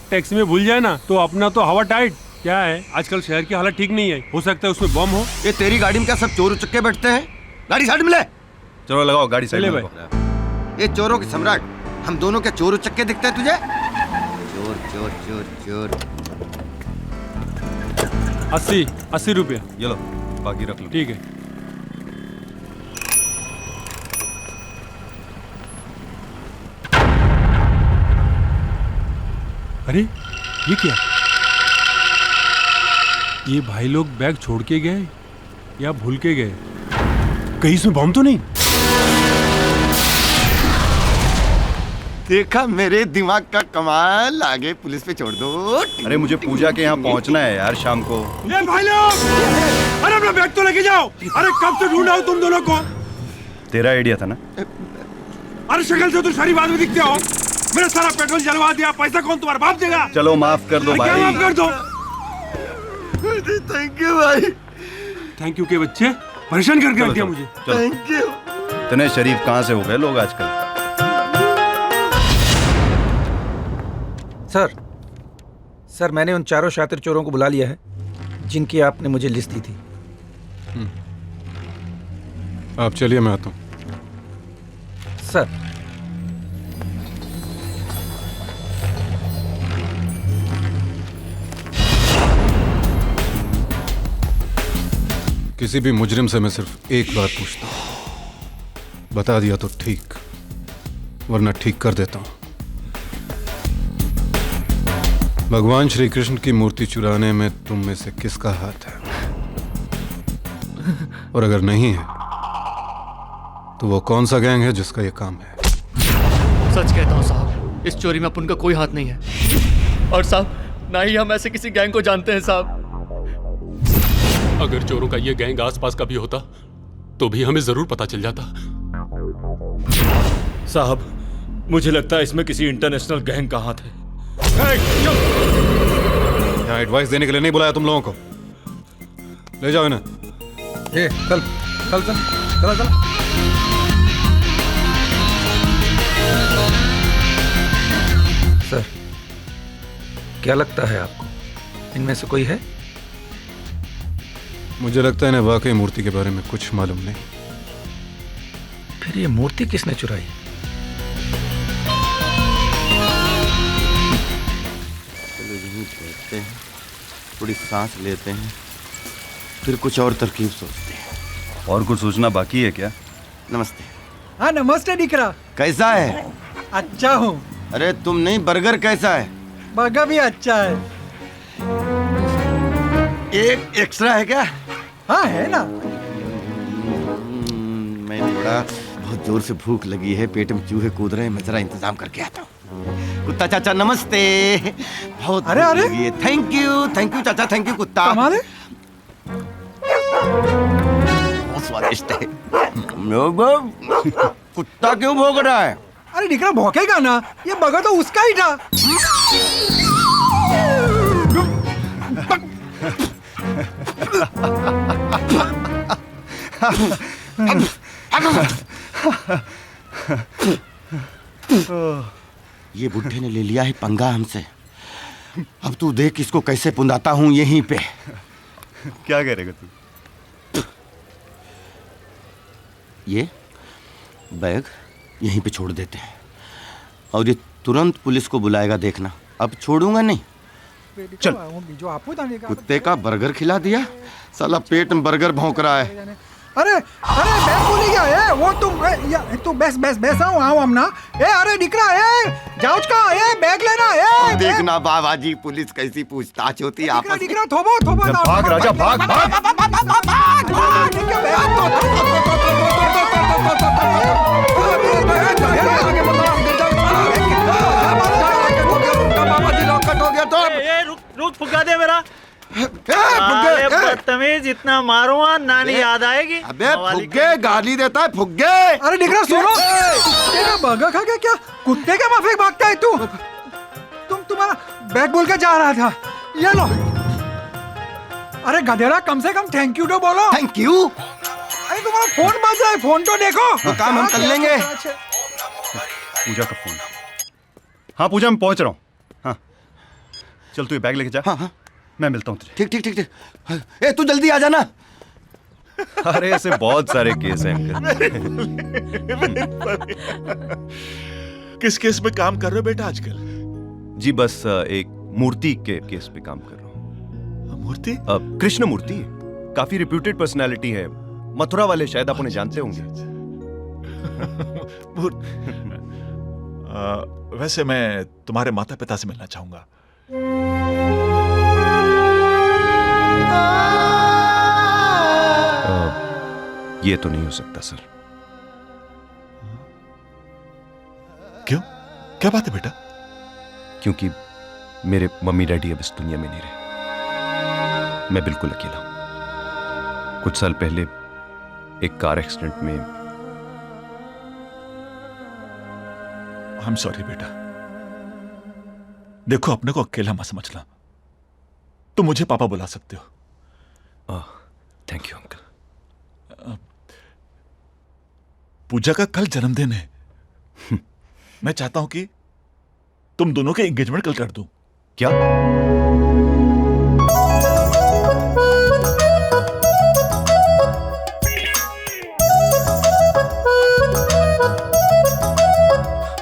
टैक्सी में भूल जाए ना, तो अपना तो हवा टाइट। क्या है, आजकल शहर की हालत ठीक नहीं है, हो सकता है उसमें बम हो।
ये तेरी गाड़ी में क्या सब चोर उचक्के बैठते हैं? गाड़ी साइड में ले।
चलो लगाओ गाड़ी साइड में।
ये चोरों के सम्राट, हम दोनों क्या चोर उचक्के दिखते हैं तुझे? चोर चोर चोर चोर।
80 रुपया।
ये लो, बाकी रख लो।
ठीक है। अरे ये क्या? ये भाई लोग बैग छोड़ के गए या भूल के गए? कहीं इसमें बम तो नहीं?
देखा मेरे दिमाग का कमाल, आगे पुलिस पे छोड़ दो।
अरे मुझे पूजा के यहाँ पहुँचना है यार शाम को।
ये भाई लोग, अरे अपना बैग तो लेके जाओ। अरे कब से ढूंढा हूँ तुम दोनों को।
तेरा आइडिया था ना?
अरे शक्ल से तो शरीफ आदमी दिखते हो। मेरा सारा पेट्रोल जलवा दिया, पैसा कौन तुम्हारा बाप देगा?
चलो माफ कर दो भाई।
क्या माफ कर दो?
थैंक यू भाई।
थैंक यू के बच्चे, परेशान करके रख दिया मुझे।
Thank you.
इतने शरीफ कहाँ से हो गए लोग आजकल?
सर मैंने उन चारों शातिर चोरों को बुला लिया है जिनकी आपने मुझे लिस्ट दी थी।
आप चलिए, मैं आता हूँ।
सर
किसी भी मुजरिम से मैं सिर्फ एक बात पूछता हूं, बता दिया तो ठीक, वरना ठीक कर देता हूं। भगवान श्री कृष्ण की मूर्ति चुराने में तुम में से किसका हाथ है? और अगर नहीं है तो वो कौन सा गैंग है जिसका ये काम है?
सच कहता हूँ साहब, इस चोरी में अपन का कोई हाथ नहीं है। और साहब, ना ही हम ऐसे किसी गैंग को जानते हैं साहब।
अगर चोरों का ये गैंग आसपास का भी होता तो भी हमें जरूर पता चल जाता।
साहब, मुझे लगता है इसमें किसी इंटरनेशनल गैंग का हाथ है।
यहाँ एडवाइस देने के लिए नहीं बुलाया तुम लोगों को। ले जाओ इन्हें।
ये चल चल चल चला चला। सर, क्या लगता है आपको इनमें से कोई है?
मुझे लगता है इन्हें वाकई मूर्ति के बारे में कुछ मालूम नहीं।
फिर ये मूर्ति किसने चुराई?
चलो यहीं बैठते हैं, थोड़ी सांस लेते हैं, फिर कुछ और तरकीब सोचते हैं।
और कुछ सोचना बाकी है क्या?
नमस्ते।
हाँ नमस्ते दिकरा।
कैसा है?
अच्छा हूँ।
अरे तुम नहीं, बर्गर कैसा है?
बर्गर भी अच्छा है।
एक एक्स्ट्रा है क्या?
हाँ है ना।
मैं थोड़ा बहुत जोर से भूख लगी है, पेट में चूहे कूद रहे हैं, मैं जरा इंतजाम करके आता हूँ। कुत्ता चाचा नमस्ते। बहुत
अरे अरे
थैंक यू चाचा, थैंक यू कुत्ता।
हमारे
बहुत स्वादिष्ट है। कुत्ता क्यों भौंक रहा है?
अरे दिकरा भौंकेगा ना, ये बर्गर तो उसका ही था।
ये बुढ़े ने ले लिया है पंगा हमसे। अब तू देख इसको कैसे पुंदाता हूं यहीं पे।
क्या करेगा तू?
ये बैग यहीं पे छोड़ देते हैं और ये तुरंत पुलिस को बुलाएगा, देखना। अब छोड़ूंगा नहीं। चल। कुत्ते का बर्गर खिला दिया, साला पेट में बर्गर भौंक रहा है।
अरे अरे बैग भूल गया है वो। तू बस आओ हम ना। ए अरे दिकरा, जाओ का बैग लेना।
देखना बाबा जी पुलिस कैसी पूछताछ होती है आपस में।
थोबो
भाग राजा, भाग।
रुक फुका दे मेरा। अरे बदतमीज, इतना मारूंगा नानी याद आएगी।
अबे फुग्गे गाली देता है, फुग्गे।
अरे दिकरा सुनो, तेरा बर्गर खा के क्या कुत्ते के माफिक भागता है तू? तुम्हारा बैग बोल के जा रहा था, ये लो। अरे गधेड़ा, कम से कम थैंक यू तो बोलो।
Thank you?
अरे तुम्हारा फोन बज रहा है, फोन तो देखो।
वो काम हम कर लेंगे।
पूजा का फोन। हाँ पूजा, मैं पहुंच रहा हूँ। हाँ चल तू ये बैग लेके जा।
हाँ,
मैं मिलता हूँ तुझे।
ठीक। ए तू जल्दी आ जाना।
अरे ऐसे बहुत सारे केस हैं
किस केस में काम कर रहे हो बेटा आजकल?
जी बस एक मूर्ति के केस पे काम कर रहा हूँ।
मूर्ति?
कृष्ण मूर्ति, काफी रिप्यूटेड पर्सनालिटी है, मथुरा वाले, शायद आप उन्हें जानते होंगे।
वैसे मैं तुम्हारे माता पिता से मिलना चाहूंगा।
ये तो नहीं हो सकता सर।
क्यों? क्या बात है बेटा?
क्योंकि मेरे मम्मी डैडी अब इस दुनिया में नहीं रहे। मैं बिल्कुल अकेला हूं। कुछ साल पहले एक कार एक्सीडेंट में।
आई एम सॉरी बेटा। देखो अपने को अकेला मत समझना, तुम मुझे पापा बुला सकते हो।
Thank you uncle.
पूजा का कल जन्मदिन है। मैं चाहता हूं कि तुम दोनों के एंगेजमेंट कल कर दूं।
क्या?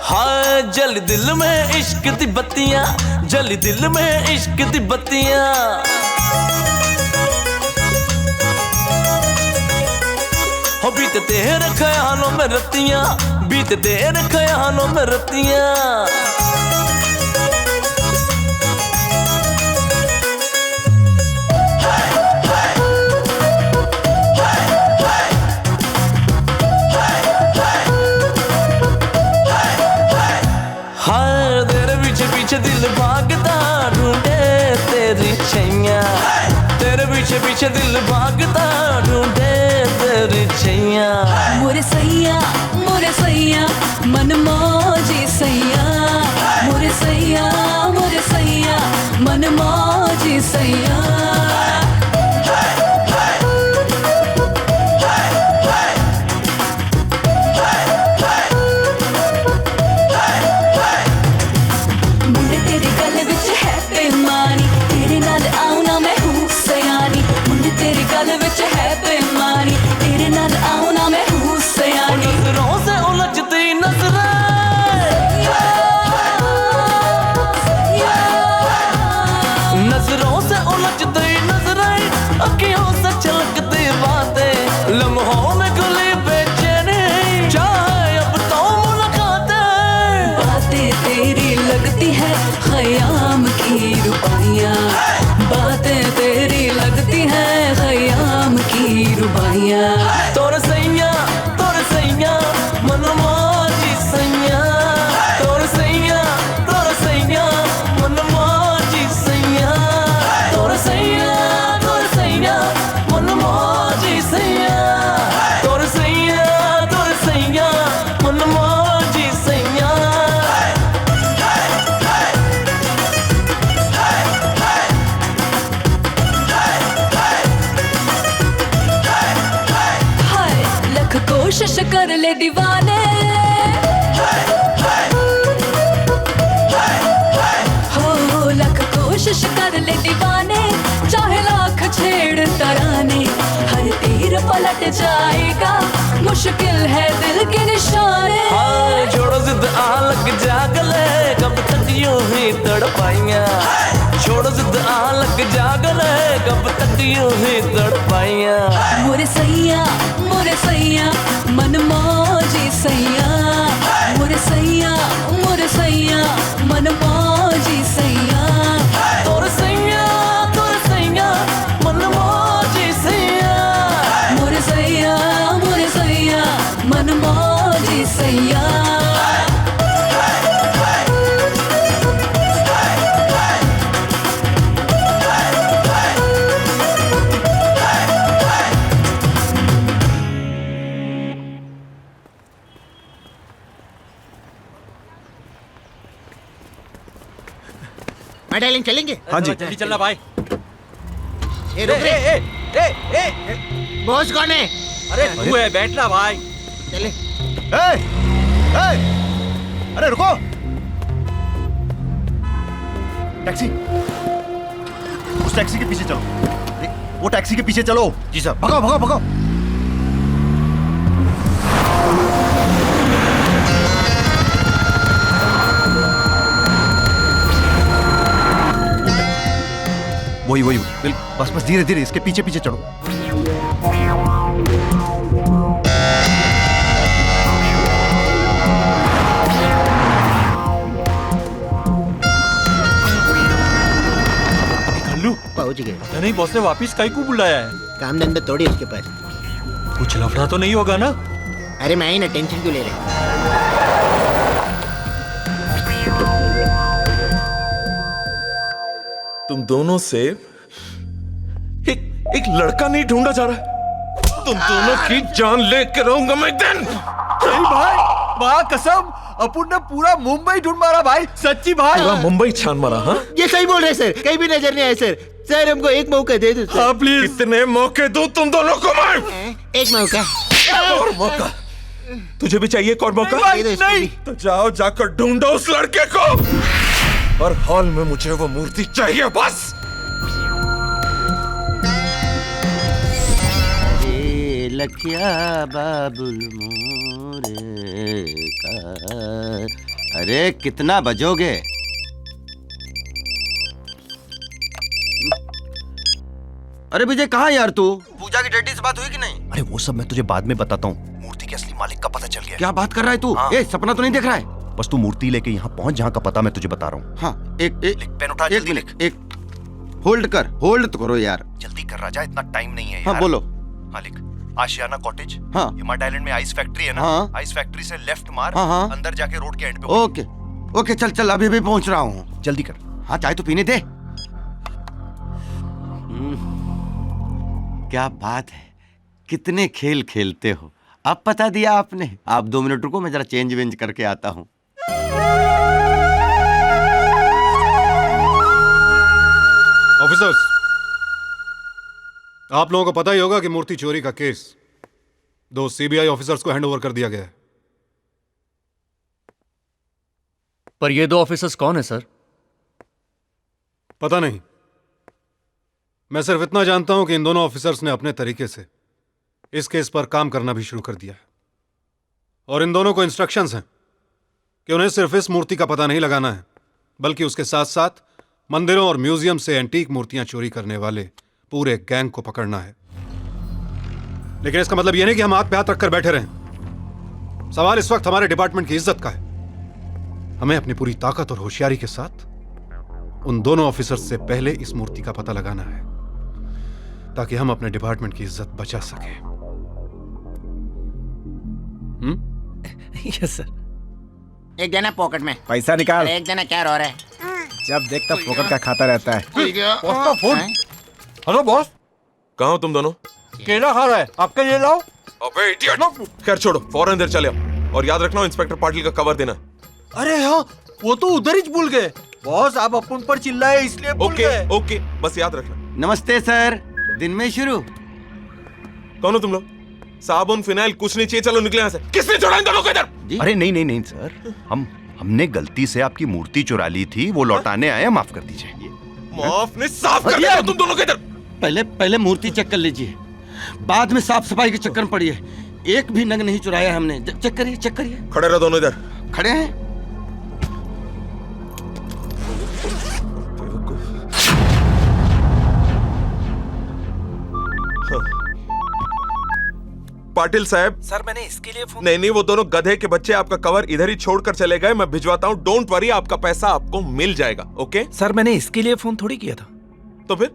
हाय जल दिल में इश्क दी बत्तियां, जल दिल में इश्क दी बत्तियां। हो बीतते हैं ख्यालों में रतियां, बीतते हैं ख्यालों में रतियां। हाय तेरे पीछे पीछे दिल भागता ढूंढे तेरी छैया, तेरे पीछे पीछे दिल भागता ढूंढे तेरी छैया।
मोरे सैया मन मौजी सैया, मोरे सैया मन मौजी सैया।
लम्हों में गुली बेचैनी चाहे अब तो मुलाकातें,
बातें तेरी लगती है ख़याम की रुबाइयाँ, बातें तेरी लगती है ख़याम की रुबाइयाँ।
तोर सैया मन मौजी सैया, तोर सैया मन मौजी सैया, तोर सैया मन मौजी सैया, तोर सैया मन मौजी सैया।
हाय लख कोशिश कर ले दीवाने, हो लख कोशिश कर ले दीवाने, चाहे लाख छेड़ तराने, हर तीर पलट जाएगा, मुश्किल है दिल के निशाने।
हाँ छोड़ो जिद आ लग जागले, कब तक यूं ही तड़पाइयाँ, छोड़ो जिद आ लग जागले, कब तक यूं ही तड़पाइयाँ।
मोरे सैया मन मौजी सैया, मोरे सैया मन मौजी सैया।
तोर सैया मन मौजी सैया,
मोरे सैया मन मौजी सैया।
डार्लिंग चलेंगे?
हाँ जी।
जल्दी चलना भाई।
ए रुक रे। बॉस कौन है?
अरे तू है, बैठना भाई।
चले।
अरे रुको, टैक्सी, उस टैक्सी के पीछे चलो, वो टैक्सी के पीछे चलो। जी सर। भगाओ भगाओ भगाओ। वही बस धीरे धीरे इसके पीछे पीछे चढ़ो।
कल्लू
पहुंच गए।
नहीं बॉस ने वापिस काई को बुलाया है?
काम धंधा थोड़ी उसके पास।
कुछ लफड़ा तो नहीं होगा ना?
अरे मैं ही ना, टेंशन क्यों ले रहे?
तुम दोनों से एक लड़का नहीं ढूंढा जा रहा, तुम दोनों की जान लेकर रहूंगा मैं दिन।
नहीं भाई, माँ कसम, अपुन ने पूरा मुंबई ढूंढ मारा भाई, सच्ची भाई।
पूरा मुंबई छान मारा? हाँ
ये सही बोल रहे सर, कहीं भी नजर नहीं आए सर। सर हमको एक मौका दे दो।
हाँ प्लीज। कितने मौके दूं तुम दोनों को मैं?
एक मौका।
और मौका? तुझे भी चाहिए एक और मौका?
नहीं।
तो जाओ जाकर ढूंढो उस लड़के को, और हॉल में मुझे वो मूर्ति चाहिए बस।
लखिया बाबुल मोरे का। अरे कितना बजोगे? अरे विजय कहाँ यार तू? पूजा की डैडी से बात हुई कि नहीं?
अरे वो सब मैं तुझे बाद में बताता हूँ। मूर्ति के असली मालिक का पता चल गया।
क्या बात कर रहा है तू? ए, सपना तो नहीं देख रहा है?
बस तू मूर्ति लेके यहाँ पहुंच जहाँ का पता मैं तुझे बता रहा हूँ।
हाँ, एक
पेन उठा, जल्दी लिख।
एक होल्ड कर, होल्ड तो करो यार।
जल्दी कर राजा, इतना टाइम नहीं है
हाँ,
यार।
बोलो।
हाँ लिख, आशियाना कॉटेज।
हाँ।
हिमाट आइलैंड में आइस फैक्ट्री है ना?
हाँ।
आइस फैक्ट्री से लेफ्ट मार।
हाँ, हाँ।
अंदर जाके रोड के एंड पे।
ओके ओके, चल चल, अभी भी पहुंच रहा हूँ।
जल्दी कर।
हाँ, चाय तो पीने दे। क्या बात है, कितने खेल खेलते हो। अब पता दिया आपने। आप 2 मिनट रुको, मैं जरा चेंज वेंज करके आता हूँ।
ऑफिसर्स, आप लोगों को पता ही होगा कि मूर्ति चोरी का केस 2 सीबीआई ऑफिसर्स को हैंडओवर कर दिया गया है।
पर ये 2 ऑफिसर्स कौन है सर?
पता नहीं, मैं सिर्फ इतना जानता हूं कि इन दोनों ऑफिसर्स ने अपने तरीके से इस केस पर काम करना भी शुरू कर दिया है। और इन दोनों को इंस्ट्रक्शंस हैं कि उन्हें सिर्फ इस मूर्ति का पता नहीं लगाना है, बल्कि उसके साथ साथ मंदिरों और म्यूजियम से एंटीक मूर्तियां चोरी करने वाले पूरे गैंग को पकड़ना है। लेकिन इसका मतलब यह नहीं कि हम हाथ पे हाथ रखकर बैठे रहें। सवाल इस वक्त हमारे डिपार्टमेंट की इज्जत का है। हमें अपनी पूरी ताकत और होशियारी के साथ उन दोनों ऑफिसर्स से पहले इस मूर्ति का पता लगाना है, ताकि हम अपने डिपार्टमेंट की इज्जत बचा सकें।
Yes sir.
एक देना पॉकेट में
पैसा निकाल।
एक देना क्या रो रहा है?
जब देखता फोकट का खाता रहता है।
हेलो बॉस,
कहाँ हो तुम दोनों?
केला खा रहा है, आपके लिए लाओ।
अबे इडियट! खैर छोड़ो, फौरन इधर चले आओ। और याद रखना इंस्पेक्टर पाटिल का कवर देना।
अरे हाँ, वो तो उधर ही भूल गए। बॉस, आप अपन पर चिल्लाए इसलिए भूल गए।
ओके, बस याद रखना।
नमस्ते सर, दिन में शुरू।
कौन हो तुम लोग? साबुन फिनाइल कुछ नहीं चाहिए, चलो निकले यहाँ से। किसने चुराया इन दोनों को इधर?
अरे नहीं नहीं नहीं सर, हमने गलती से आपकी मूर्ति चुरा ली थी, वो लौटाने आए, माफ कर दीजिए।
माफ नहीं, साफ कर देना तुम दोनों को इधर।
पहले मूर्ति चेक कर लीजिए, बाद में साफ सफाई के चक्कर में पड़िए। एक भी नग नहीं चुराया हमने। चेक करिए, चेक करिए।
खड़े रहो दोनों इधर।
खड़े हैं।
पाटिल साहब।
सर मैंने इसके लिए फोन।
नहीं, वो दोनों गधे के बच्चे आपका कवर इधर ही छोड़कर चले गए। मैं भिजवाता हूँ, डोंट वरी, आपका पैसा आपको मिल जाएगा। ओके
सर, मैंने इसके लिए फोन थोड़ी किया था।
तो फिर?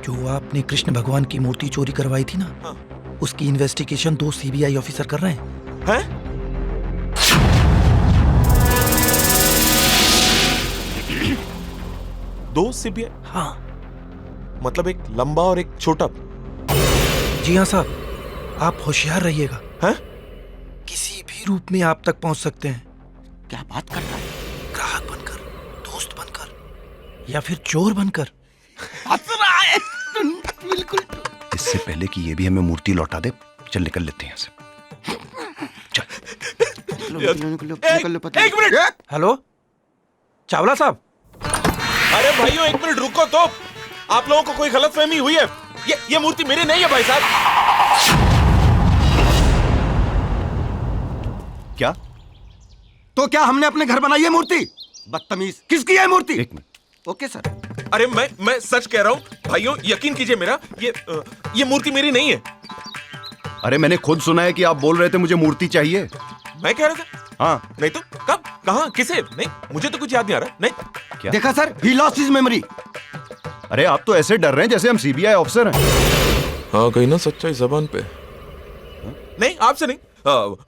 जो आपने कृष्ण भगवान की मूर्ति चोरी करवाई थी ना,
हाँ।
उसकी इन्वेस्टिगेशन 2 सीबीआई ऑफिसर कर रहे हैं।
2 सीबीआई?
हाँ।
मतलब एक लंबा और एक छोटा?
जी हाँ साहब, आप होशियार रहिएगा।
हैं?
किसी भी रूप में आप तक पहुंच सकते हैं।
क्या बात कर रहा है?
ग्राहक बनकर, दोस्त बनकर, या फिर चोर बनकर।
बिल्कुल।
इससे पहले कि ये भी हमें मूर्ति लौटा दे, चल निकल लेते हैं यहाँ से। चल।
एक मिनट।
हेलो चावला साहब।
अरे भाइयों, एक मिनट रुको तो। आप लोगों को कोई गलतफहमी हुई है? ये मूर्ति मेरी नहीं है भाई साहब।
क्या? तो क्या हमने अपने घर बनाई है मूर्ति? बदतमीज, किसकी है मूर्ति?
एक मिनट।
Okay sir.
अरे मैं सच कह रहा हूँ भाइयों, यकीन कीजिए मेरा, ये मूर्ति मेरी नहीं है।
अरे मैंने खुद सुना है कि आप बोल रहे थे मुझे मूर्ति चाहिए।
मैं कह रहा था?
हाँ।
नहीं तो कब, कहाँ, किसे? नहीं, मुझे तो कुछ याद नहीं आ रहा। नहीं।
क्या?
देखा sir, he lost his memory।
अरे आप तो ऐसे डर रहे हैं जैसे हम सीबीआई ऑफिसर हैं।
हाँ, कहीं ना सच्चाई जबान पे। नहीं, आपसे नहीं।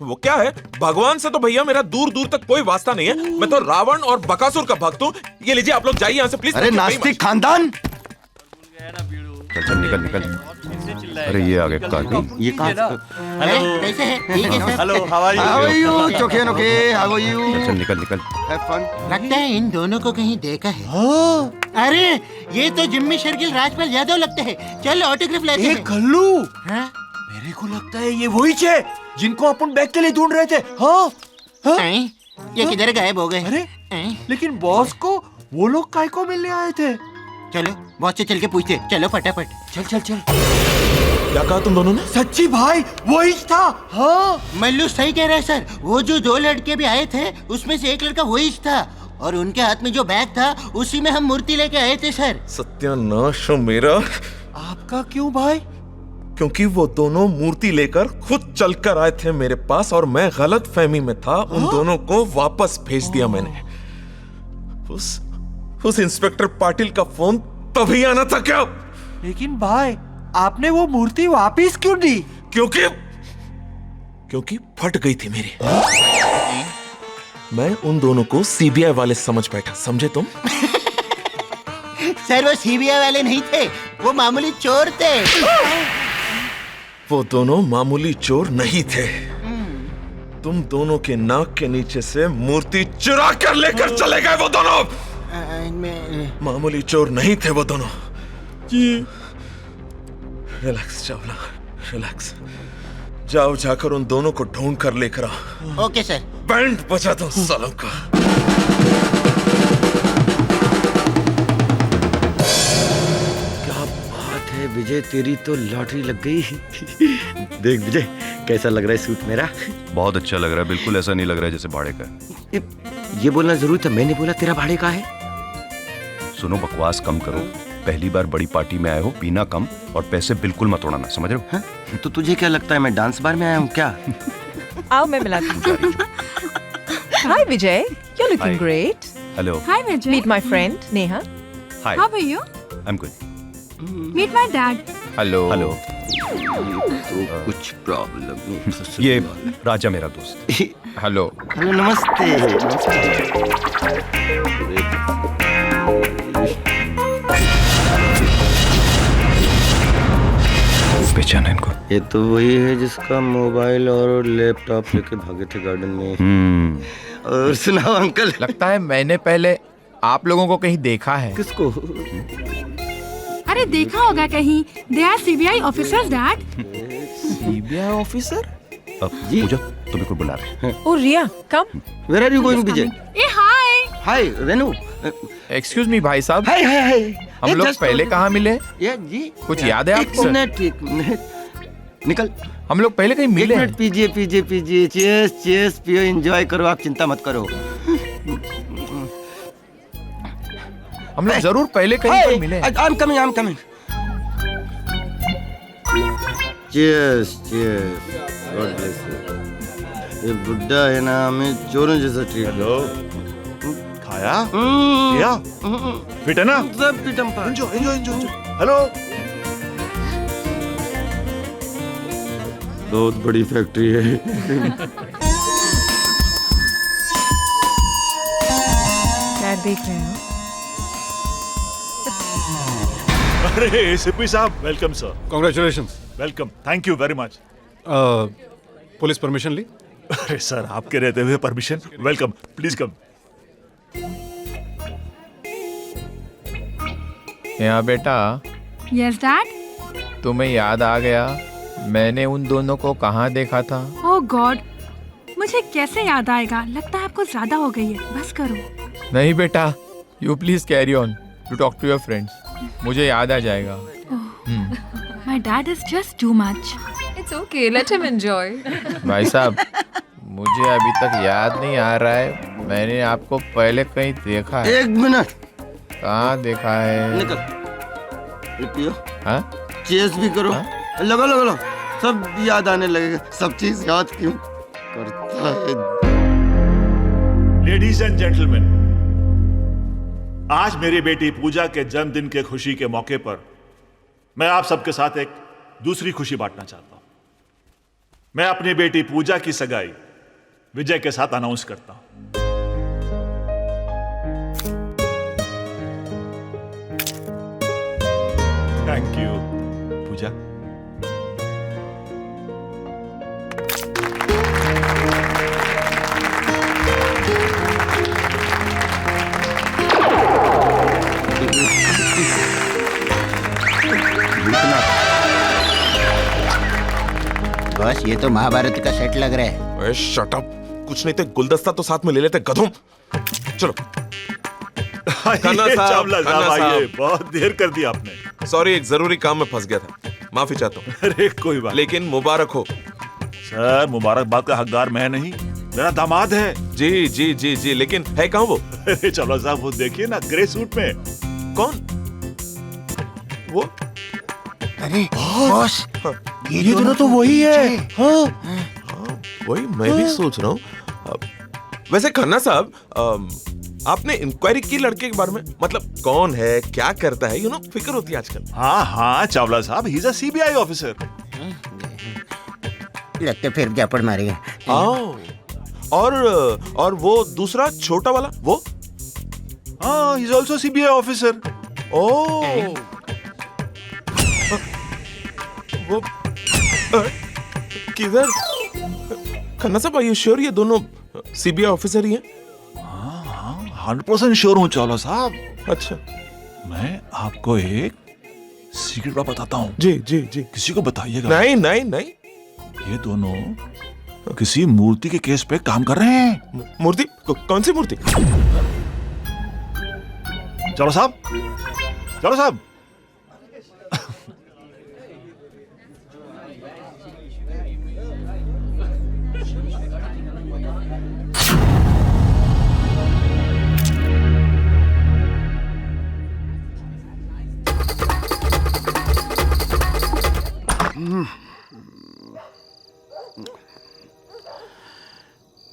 वो क्या है, भगवान से तो भैया मेरा दूर दूर तक कोई वास्ता नहीं है। मैं तो रावण और बकासुर का भक्त हूँ। ये लीजिए, आप लोग जाइए यहाँ से प्लीज।
अरे नास्तिक खानदान।
चल चल निकल निकल। अरे ये आगे कार्तिक।
ये कहाँ?
कैसे है? ठीक है sir.
Hello, how are
you? चोखे नोखे, हाउ आर यू?
चल निकल निकल।
Have fun.
लगता है इन दोनों को कहीं देखा है। अरे ये तो जिम्मी शेरगिल राजपाल यादव लगते हैं। चल ऑटोग्राफ लेते हैं।
कल्लू,
हाँ?
मेरे को लगता है ये वही है जिनको अपन बैग के लिए ढूंढ रहे थे। हाँ?
ये किधर गायब हो गए?
अरे लेकिन बॉस को वो लोग काय को मिलने आए थे?
चलो बॉस से चल के पूछते। चलो फटाफट।
चल चल चल।
क्या कहा तुम दोनों ने?
सच्ची भाई, वही था। हाँ,
मल्लू सही कह रहा है सर। वो जो 2 लड़के भी आए थे, उसमें से एक लड़का वही था, और उनके हाथ में जो बैग था उसी में हम मूर्ति लेके आए थे सर।
सत्यानाश हो मेरा।
आपका क्यों भाई?
क्योंकि वो दोनों मूर्ति लेकर खुद चलकर आए थे मेरे पास और मैं गलत फहमी में था। उन दोनों को वापस भेज दिया मैंने। उस इंस्पेक्टर पाटिल का फोन तभी आना था क्या?
लेकिन भाई आपने वो मूर्ति वापस क्यों दी?
क्योंकि फट गई थी मेरी। मैं उन दोनों को सीबीआई वाले समझ बैठा, समझे तुम?
सर वो सीबीआई वाले नहीं थे, वो मामूली चोर थे।
वो दोनों मामूली चोर नहीं थे। तुम दोनों के नाक के नीचे से मूर्ति चुरा कर लेकर चले गए वो दोनों। मामूली चोर नहीं थे वो दोनों। Relax Chawla, relax. जाओ जाकर उन दोनों को ढूंढ कर लेकर आओ।
Okay sir.
बैंड बजा दो सालों का।
क्या बात है विजय, तेरी तो लॉटरी लग गई। देख विजय कैसा लग रहा है सूट मेरा?
बहुत अच्छा लग रहा है, बिल्कुल ऐसा नहीं लग रहा है जैसे भाड़े का है।
ये बोलना जरूरी था, मैंने बोला तेरा भाड़े का है।
सुनो, बकवास कम करो। पहली बार बड़ी पार्टी में आए हो, पीना कम और पैसे बिल्कुल मत उड़ाना, समझ रहे हो?
तो तुझे क्या लगता है मैं डांस बार में आया हूँ क्या?
आओ मैं मिलाती हूँ। Hi Vijay, you are looking great.
Hello.
Hi Vijay. Meet my friend Neha.
Hi.
How are you?
I am good.
Meet my dad.
Hello. Hello.
तो कुछ प्रॉब्लम?
ये राजा मेरा दोस्त।
हेलो। हेलो नमस्ते।
पहचाना इनको?
ये तो वही है जिसका मोबाइल और लैपटॉप लेके भागे थे गार्डन में। और सुनाओ अंकल।
लगता है मैंने पहले आप लोगों को कहीं देखा है।
किसको?
अरे देखा होगा कहीं। They are CBI officers dad.
CBI officer?
Pooja तुम्हें कोई बुला रहे हैं।
Oh Riya, come.
Where are you going Vijay?
ए hi.
Hi Renu.
Excuse me भाई साहब।
हाय हाय हाय।
हम लोग पहले कहाँ मिले?
जी
कुछ याद है आपको?
एक मिनट निकल।
हम लोग पहले कहीं मिले?
एक मिनट, पीजिए पीजिए पीजिए। चीयर्स चीयर्स, पियो, एंजॉय करो, आप चिंता मत करो।
हम लोग जरूर पहले कहीं पर मिले।
I am coming, I am coming. Cheers cheers, God bless you. ये बुड्ढा है ना, हमें चोरों जैसा ट्रीट।
हेलो, खाया? या? फिट है ना?
सब फिट हम।
Enjoy enjoy enjoy. हेलो।
बहुत बड़ी फैक्ट्री है।
क्या देख रहे हो?
अरे एसीपी साहब, welcome sir.
Congratulations.
Welcome, thank you very much.
Police permission ली?
अरे सर, आपके रहते हुए परमिशन? Welcome, please come.
यहाँ बेटा।
Yes dad.
तुम्हें याद आ गया मैंने उन दोनों को कहाँ देखा था?
ओह गॉड, मुझे कैसे याद आएगा? लगता है आपको ज्यादा हो गई है, बस करो।
नहीं बेटा, you please carry on to talk to your friends. मुझे याद आ जाएगा।
My dad is just too much.
It's okay, let him enjoy.
भाई साहब, मुझे अभी तक याद नहीं आ रहा है मैंने आपको पहले कहीं देखा है।
एक मिनट।
कहाँ देखा है?
निकल। पियो।
हाँ?
चीयर्स भी करो। लगो लगो लगो, सब याद आने लगेगा। सब चीज याद क्यों करता है?
लेडीज एंड जेंटलमैन, आज मेरी बेटी पूजा के जन्मदिन के खुशी के मौके पर मैं आप सबके साथ एक दूसरी खुशी बांटना चाहता हूं। मैं अपनी बेटी पूजा की सगाई विजय के साथ अनाउंस करता हूं। थैंक यू पूजा।
बस ये तो महाभारत का सेट लग रहा है।
अरे शट अप, कुछ नहीं थे गुलदस्ता तो साथ में ले लेते गधों। चलो।
खन्ना चावला साहब आइए, बहुत देर कर दी आपने।
सॉरी, एक जरूरी काम में फंस गया था, माफी चाहता हूँ।
अरे कोई बात।
लेकिन मुबारक हो।
सर, मुबारकबाद का हकदार मैं नहीं, मेरा दामाद है।
जी जी जी जी, लेकिन है कहाँ वो?
अरे चलो साहब, वो देखिए ना, ग्रे सूट में।
कौन वो?
अरे बॉस,
ये दोनों तो वही है। हाँ वही मैं भी सोच रहा हूँ। वैसे खन्ना साहब, आपने इंक्वायरी की लड़के के बारे में? मतलब कौन है, क्या करता है, फिक्र होती है आजकल।
हाँ हाँ चावला साहब, he is a CBI officer.
लगता फिर जापड़ मारेगा।
और वो दूसरा छोटा वाला वो?
हाँ, he is also CBI officer.
Oh वो किधर? खन्ना साहब, आर यू श्योर ये दोनों सीबीआई ऑफिसर ही हैं?
हाँ 100% श्योर हूँ चावला साहब।
अच्छा,
मैं आपको एक सीक्रेट बात बताता हूँ।
जी जी जी।
किसी को बताइएगा
नहीं नहीं नहीं।
ये दोनों किसी मूर्ति के केस पे काम कर रहे हैं।
मूर्ति? कौन सी मूर्ति?
चलो साहब, चलो साहब।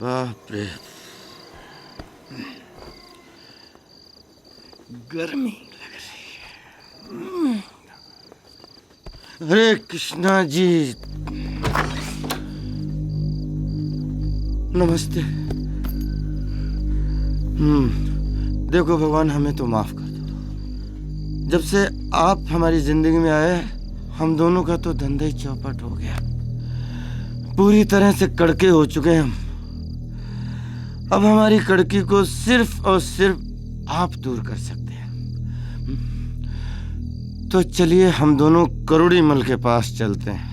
बाप रे, गर्मी लग रही है। हरे कृष्णा जी, नमस्ते। देखो भगवान, हमें तो माफ कर दो। जब से आप हमारी जिंदगी में आए, हम दोनों का तो धंधा ही चौपट हो गया। पूरी तरह से कड़के हो चुके हैं हम। अब हमारी कड़की को सिर्फ और सिर्फ आप दूर कर सकते हैं। तो चलिए हम दोनों करोड़ी मल के पास चलते हैं।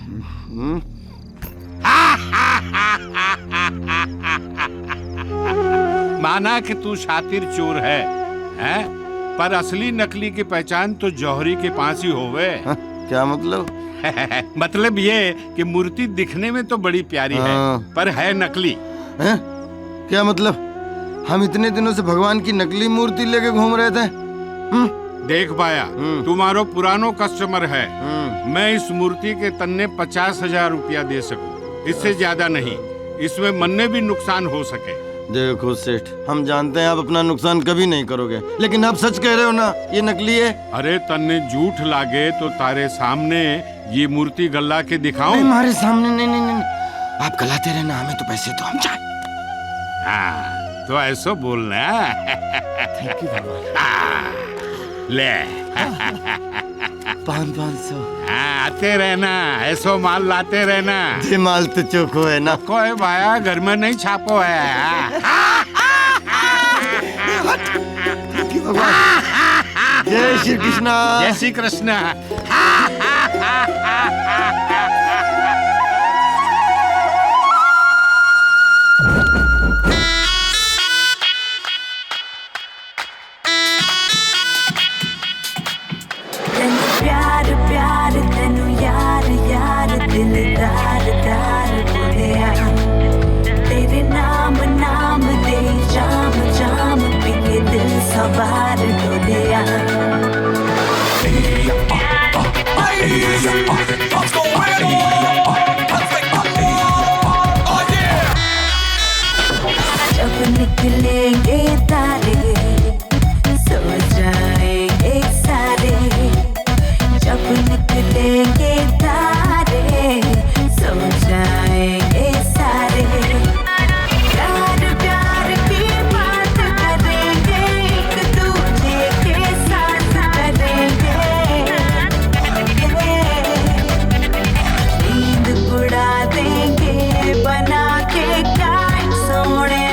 माना कि तू शातिर चोर है, पर असली नकली की पहचान तो जौहरी के पास ही होवे।
क्या मतलब?
मतलब ये कि मूर्ति दिखने में तो बड़ी प्यारी है, पर है नकली।
क्या मतलब? हम इतने दिनों से भगवान की नकली मूर्ति लेके घूम रहे थे।
देख पाया, तुम्हारो पुरानो कस्टमर है। मैं इस मूर्ति के तन्ने 50,000 रुपया दे सकूं, इससे ज्यादा नहीं। इसमें मन्ने भी नुकसान हो सके।
देखो सेठ, हम जानते हैं आप अपना नुकसान कभी नहीं करोगे, लेकिन आप सच कह रहे हो ना, ये नकली है?
अरे तन्ने झूठ लागे तो तारे सामने ये मूर्ति गल्ला के दिखाऊं?
नहीं, हमारे सामने नहीं, नहीं, नहीं। आप गलाते रहना, हमें तो पैसे तो हम चाहे।
हाँ, तो ऐसा बोलना।
थैंक यू भगवान।
ले
500।
आते रहना, ऐसो माल लाते रहना।
ये माल तो चोखो है ना?
कोई भाया, घर में नहीं छापो है।
जय श्री कृष्णा।
जय श्री कृष्णा।
प्यार प्यार तेनू यार यार दिलदार दार बोलिया, तेरे नाम नाम दे जाम जाम पी के दिल सवार डोलिया। जब निकलेंगे तारे सो जाएंगे सारे, जब निकलेंगे तारे सो जाएंगे सारे। प्यार प्यार की बात करेंगे, एक दूजे के साथ करेंगे। नींद उड़ा देंगे बना के गाय सोने।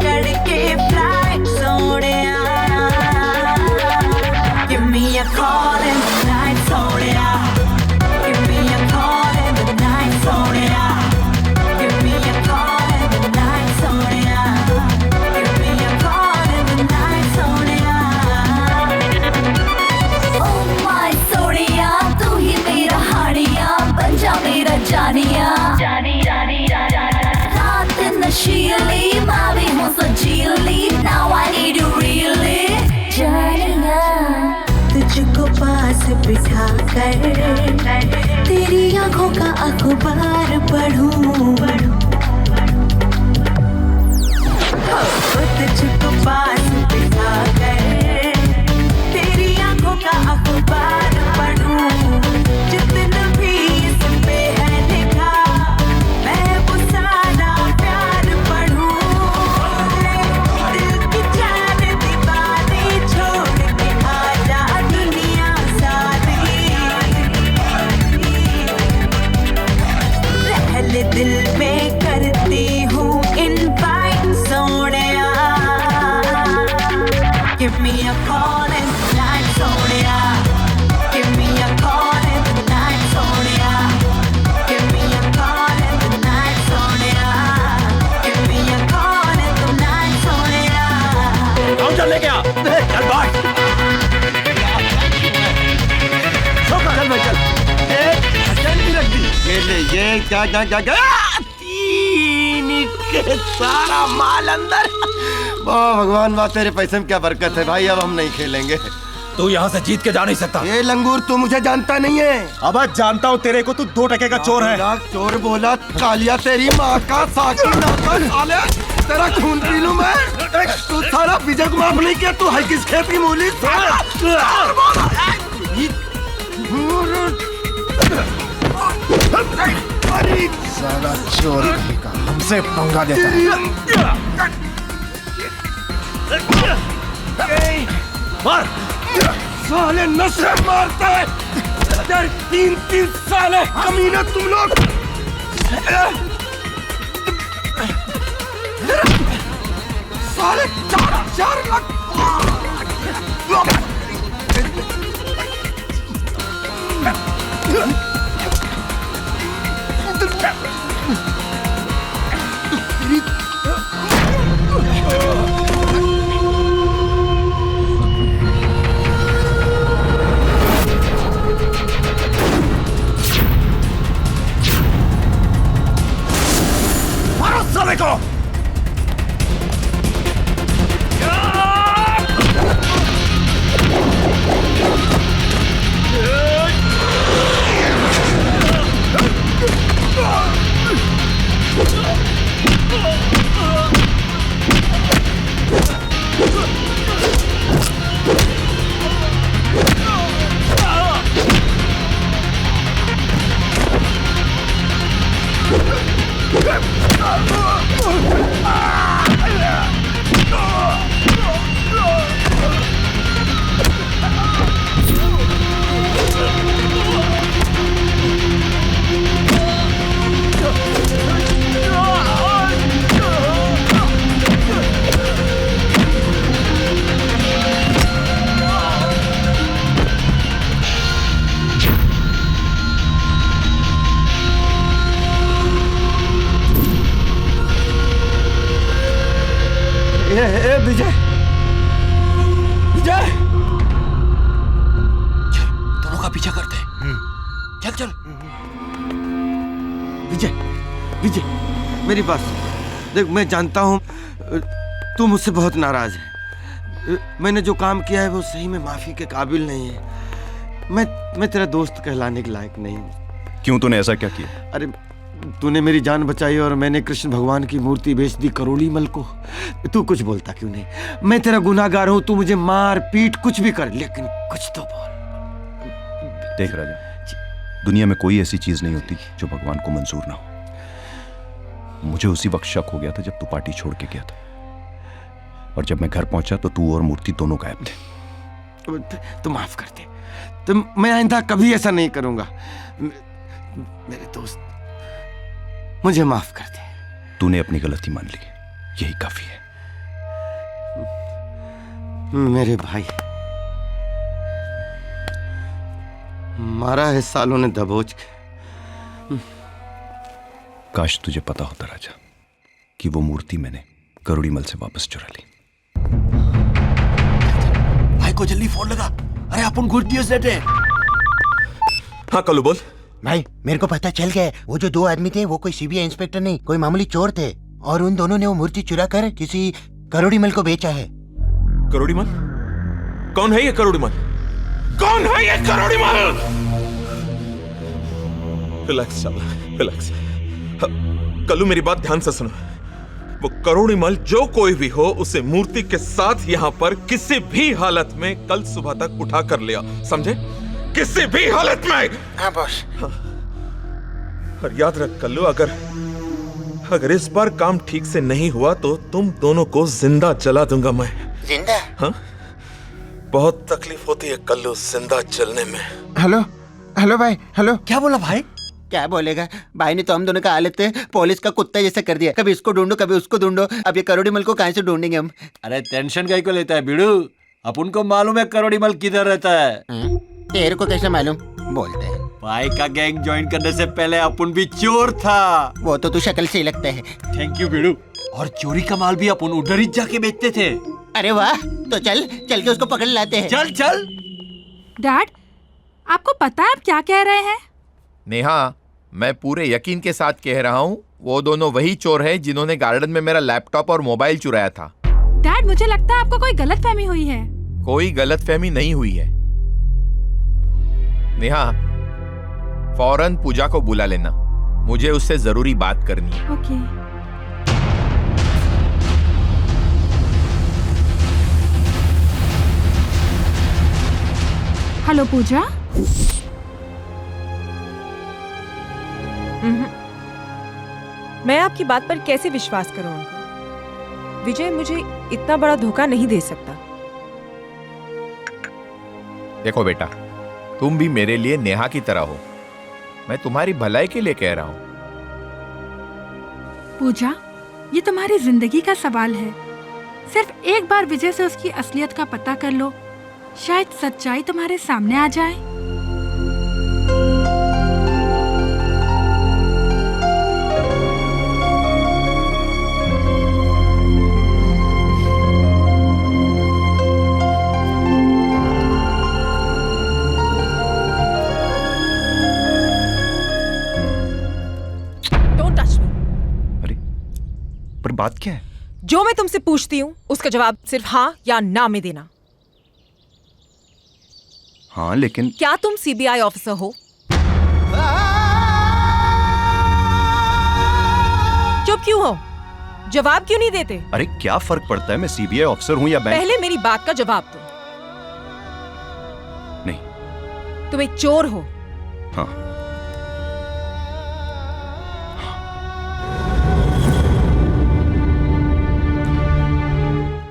पकड़ के flight Sonia Give me a call in the night Sonia Give me a call in the night Sonia Give me a call in the night Sonia Give me a call in the night Sonia Oh my Sonia तू ही मेरा हानिया बन जा मेरा जानिया रात नशीली मैं भी हूँ सजीली Now I need you really जानिया तुझको पास बिठा कर तेरी आंखों का अखबार पढ़ूं तुझको पास बिठा कर तेरी आंखों का अखबार पढ़ूं जितना भी इसमें है लिखा मैं वो सारा प्यार पढ़ूं दिल की जान दीवानी छोड़ के आजा दुनिया सारी रहल दिल में करती हूँ invite Sonia Give me a call in the night Sonia Give me a call in the night Sonia Give me a call in the night Sonia Give me a call in the night Sonia
counter लेके आ चल भाग चल भाई चल भी रख दी
ये ले ये क्या तीन के सारा माल अंदर वाह भगवान वाह तेरे पैसे में क्या बरकत है भाई अब हम नहीं खेलेंगे
तू यहाँ से जीत के जा नहीं सकता
ये लंगूर तू मुझे जानता नहीं है
अब जानता हूँ तेरे को तू 2 टके का चोर है
चोर बोला कालिया तेरी माँ का साकी नौकर साले तेरा खून पी लूं मैं तू सारा विजय को माफ नहीं किया तू है किस खेत की मूली
साला चोर का हमसे पंगा देता है
मार साले नशे मारते हैं 3 साले कमीने तुम लोग साले 4 लाख
मारो साले को
विजय विजय
दोनों का पीछा करते चल चल
विजय विजय मेरी बात सुन। देख मैं जानता हूँ तू मुझसे बहुत नाराज है मैंने जो काम किया है वो सही में माफी के काबिल नहीं है मैं तेरा दोस्त कहलाने के लायक नहीं हूँ
क्यों तूने ऐसा क्या किया
अरे तूने मेरी जान बचाई और मैंने कृष्ण भगवान की मूर्ति बेच दी करोड़ी मल को तू कुछ बोलता क्यों नहीं मैं तेरा गुनाहगार हूं तू मुझे मार पीट कुछ भी कर लेकिन कुछ तो बोल
देख राजा दुनिया में कोई ऐसी चीज नहीं होती जो भगवान को मंजूर ना हो मुझे उसी वक्त शक हो गया था जब तू पार्टी छोड़ के गया था और जब मैं घर पहुंचा तो तू और मूर्ति दोनों गायब थे
तो माफ कर दे तो मैं आइंदा कभी ऐसा नहीं करूंगा मेरे दोस्त मुझे माफ कर दे
तूने अपनी गलती मान ली यही काफी है
मेरे भाई मारा है सालों ने दबोच के।
काश तुझे पता होता राजा कि वो मूर्ति मैंने करोड़ीमल से वापस चुरा ली।
भाई को जल्दी फोन लगा। अरे अपन गुड न्यूज़ देते हैं।
हाँ कल्लू बोल।
भाई मेरे को पता चल गया है, वो जो 2 आदमी थे वो कोई सीबीआई इंस्पेक्टर नहीं, कोई मामूली चोर थे और उन दोनों ने वो मूर्ति चुरा कर किसी करोड़ीमल को बेचा है।
करोड़ीमल? कौन है ये करोड़ीमल? कौन है ये करोड़ीमल? रिलैक्स चल, रिलैक्स। कल्लू मेरी बात ध्यान से सुनो। वो करोड़ीमल जो कोई भी हो उसे मूर्ति के साथ यहाँ पर किसी भी हालत में कल सुबह तक उठा कर लिया, समझे? किसी भी हालत में।
हाँ बॉस।
और याद रख कल्लू, अगर इस बार काम ठीक से नहीं हुआ तो तुम दोनों को जिंदा जला दूंगा मैं।
जिंदा?
हाँ? बहुत तकलीफ होती है कल्लू जिंदा जलने में।
हेलो हेलो भाई, हेलो।
क्या बोला भाई?
क्या बोलेगा भाई ने तो हम दोनों का हालत पुलिस का कुत्ता जैसा कर दिया, कभी इसको ढूंढो कभी उसको ढूंढो। अब ये करोड़ीमल को कहाँ से ढूंढेंगे हम?
अरे टेंशन काहे को लेता है बिड़ू? अपन को मालूम है करोड़ीमल किधर रहता है।
तेरे को कैसे मालूम? बोलते हैं
भाई का गैंग ज्वाइन करने से पहले अपन भी चोर था।
वो तो तू शक्ल से ही लगता है।
थैंक यू बिड़ू। और चोरी का माल भी अपन उधर ही जाके बेचते थे।
अरे वाह, तो चल के उसको पकड़ लाते हैं।
चल चल।
डैड, आपको पता है आप क्या कह रहे हैं?
नेहा, मैं पूरे यकीन के साथ कह रहा हूँ, वो दोनों वही चोर हैं जिन्होंने गार्डन में मेरा लैपटॉप और मोबाइल चुराया था।
डैड, मुझे लगता है आपको कोई गलतफहमी हुई है।
कोई गलतफहमी नहीं हुई है। नेहा, फौरन पूजा को बुला लेना, मुझे उससे जरूरी बात करनी है।
ओके। हेलो पूजा।
मैं आपकी बात पर कैसे विश्वास करूं अंकल? विजय मुझे इतना बड़ा धोखा नहीं दे सकता।
देखो बेटा, तुम भी मेरे लिए नेहा की तरह हो। मैं तुम्हारी भलाई के लिए कह रहा हूं।
पूजा, ये तुम्हारी जिंदगी का सवाल है। सिर्फ एक बार विजय से उसकी असलियत का पता कर लो, शायद सच्चाई तुम्हारे सामने आ जाए।
पर बात क्या है?
जो मैं तुमसे पूछती हूँ उसका जवाब सिर्फ हाँ या ना में देना।
हाँ लेकिन
क्या तुम सीबीआई ऑफिसर हो? चुप क्यों हो? जवाब क्यों नहीं देते?
अरे क्या फर्क पड़ता है मैं सीबीआई ऑफिसर हूँ या बैंक?
पहले मेरी बात का जवाब दो।
नहीं।
तुम एक चोर हो।
हाँ।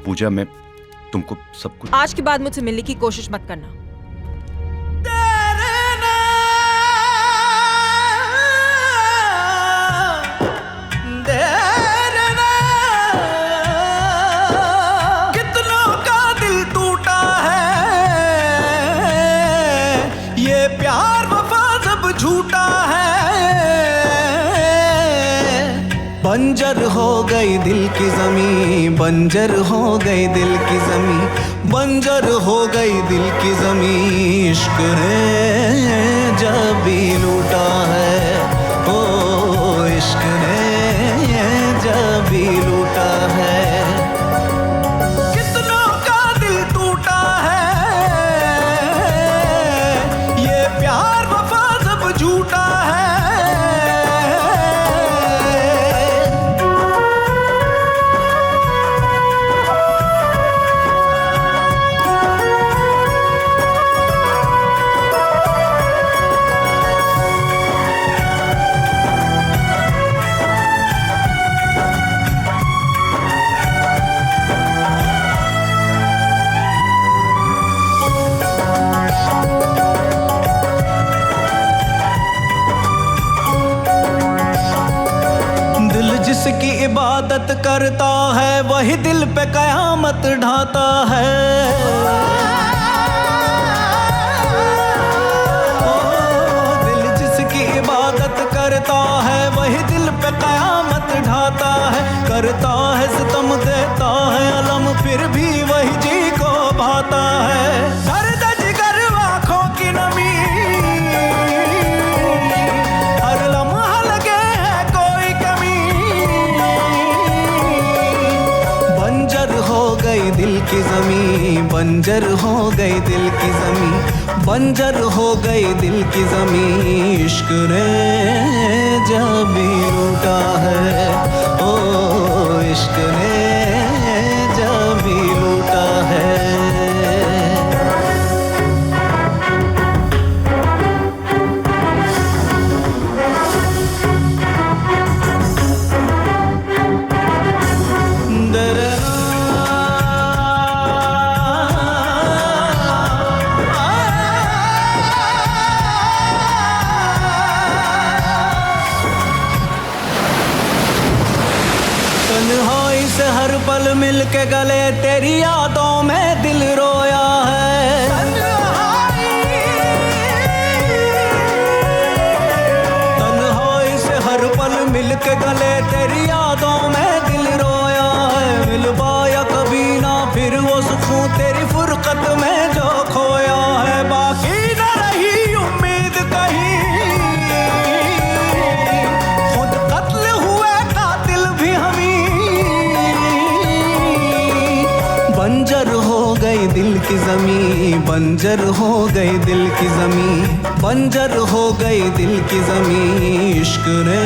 पूजा, मैं तुमको सब कुछ
आज के बाद मुझसे मिलने की कोशिश मत करना।
कितनों का दिल टूटा है, ये प्यार वफा सब झूठा है। बंजर हो गई दिल की ज़मीं, बंजर हो गई दिल की ज़मीं, बंजर हो गई दिल की ज़मीं। इश्क ने जब भी लूटा है, ओ इश्क ने जब भी लूटा है। कितनों का दिल टूटा है, ये प्यार वफा सब झूठा है। जिसकी इबादत करता है वही दिल पे कयामत ढाता है। ओ, दिल जिसकी इबादत करता है वही दिल पे कयामत ढाता है। करता है सितम देता है अलम फिर भी वही जी को भाता है। दर्द जिगर आँखों की नमी हर लम्हा लगे है कोई कमी। बंजर हो गई दिल की जमी, बंजर हो गई दिल की जमी, बंजर हो गई दिल की जमी। इश्क ने जब भी लूटा है, ओ इश्क ने जब भी लूटा है। तन्हाई से हर पल मिल के गले तेरी यादों में दिल रोया है। तन्हाई से हर पल मिल के गले तेरी यादों में दिल रोया है। मिल पाया कभी ना फिर वो सुकून तेरी फुरकत में जो खोया है। बाकी न रही उम्मीद कहीं, खुद कत्ल हुए कातिल भी हमी। बंजर हो गई दिल की जमी, बंजर हो गई दिल की जमी, बंजर हो गई दिल की जमी। इश्क ने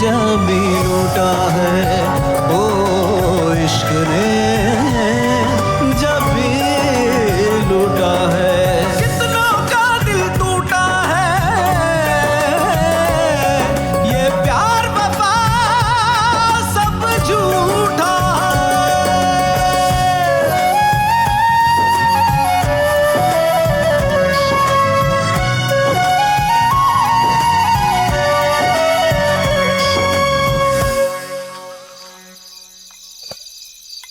जब भी लूटा है, ओ इश्क ने जब भी लूटा है। कितनों का दिल टूटा है, ये प्यार वफा सब झूठा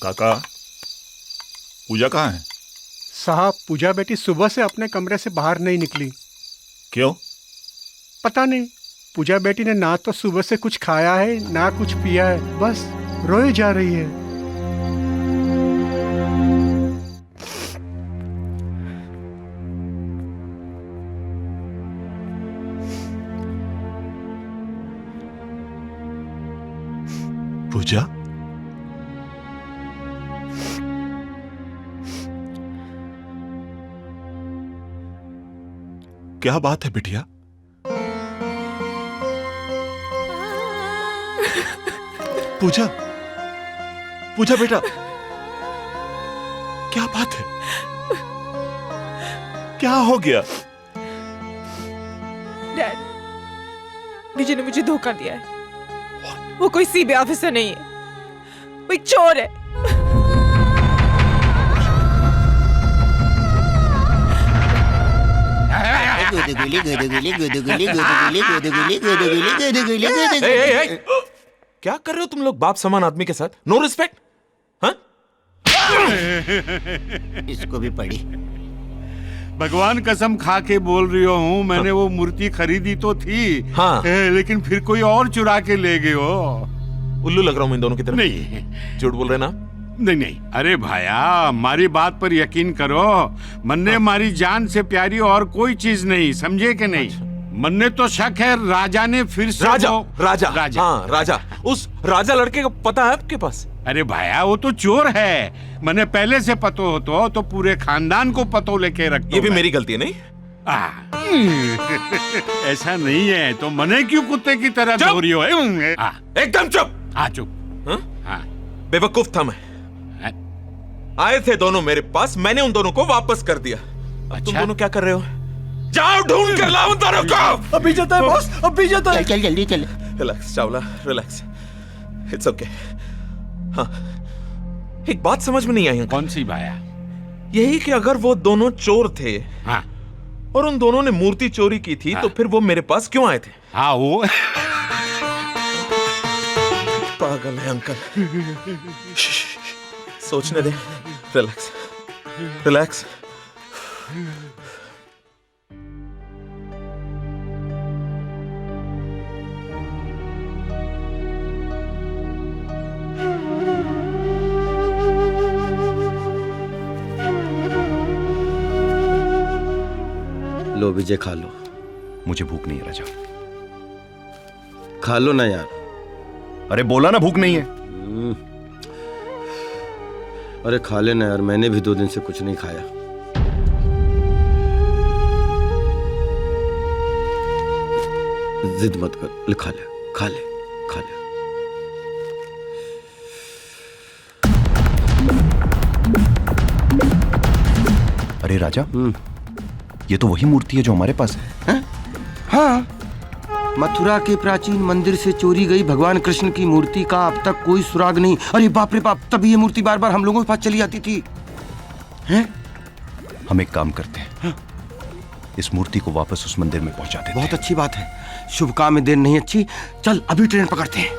काका, पूजा कहाँ है?
साहब, पूजा बेटी सुबह से अपने कमरे से बाहर नहीं निकली।
क्यों?
पता नहीं। पूजा बेटी ने ना तो सुबह से कुछ खाया है ना कुछ पिया है, बस रोए जा रही है।
पूजा, क्या बात है बिटिया? पूजा, पूजा बेटा, क्या बात है? क्या हो गया?
डैड, विजय ने मुझे धोखा दिया है। वो कोई सीबी ऑफिसर नहीं है, वो एक चोर है।
क्या कर रहे हो तुम लोग बाप समान आदमी के साथ? No respect. हाँ?
इसको भी पड़ी।
भगवान कसम खा के बोल रही हूँ, मैंने वो मूर्ति खरीदी तो थी,
हाँ।
लेकिन फिर कोई और चुरा के ले गए हो।
उल्लू लग रहा हूँ इन दोनों की तरफ?
नहीं,
झूठ बोल रहे ना?
नहीं, अरे भाया, हमारी बात पर यकीन करो। मन्ने मारी जान से प्यारी और कोई चीज नहीं, समझे कि नहीं? मन्ने तो शक है राजा ने फिर से
राजा,
राजा,
हाँ राजा। उस राजा लड़के का पता है आपके पास?
अरे भाया, वो तो चोर है। मैंने पहले से पतो हो तो पूरे खानदान को पतो लेके रखता।
ये भी मेरी गलती है नहीं?
ऐसा नहीं है तो मने क्यों कुत्ते की तरह दो रही हो?
एकदम चुप।
हाँ चुप।
हाँ। बेवकूफ था मैं। आए थे दोनों मेरे पास, मैंने उन दोनों को वापस कर दिया। अच्छा? तुम दोनों क्या कर रहे हो? जाओ ढूंढ कर लाओ उन दोनों को।
अभी जाता है बॉस, अभी जाता है।
चल जल्दी चल।
Relax Chawla, relax. It's okay. हाँ, एक बात समझ में नहीं आई।
कौन सी भाया?
यही कि अगर वो दोनों चोर थे,
हाँ,
और उन दोनों ने मूर्ति चोरी की थी, हाँ, तो फिर वो मेरे पास क्यों आए थे?
हाँ, वो
पागल है अंकल। सोचने दे। Relax relax.
लो विजय, खा लो।
मुझे भूख नहीं है राजा।
खा लो ना यार।
अरे बोला ना भूख नहीं है।
अरे खा लेना यार, मैंने भी 2 दिन से कुछ नहीं खाया। जिद मत कर, ले खा ले खा ले खा ले।
अरे राजा, ये तो वही मूर्ति है जो हमारे पास है।
हाँ, मथुरा के प्राचीन मंदिर से चोरी गई भगवान कृष्ण की मूर्ति का अब तक कोई सुराग नहीं। अरे बाप रे बाप, तभी ये मूर्ति बार बार हम लोगों के पास चली आती थी। हैं?
हम एक काम करते हैं, इस मूर्ति को वापस उस मंदिर में पहुंचा देते हैं।
बहुत अच्छी बात है, शुभ काम में देर नहीं अच्छी। चल अभी ट्रेन पकड़ते हैं।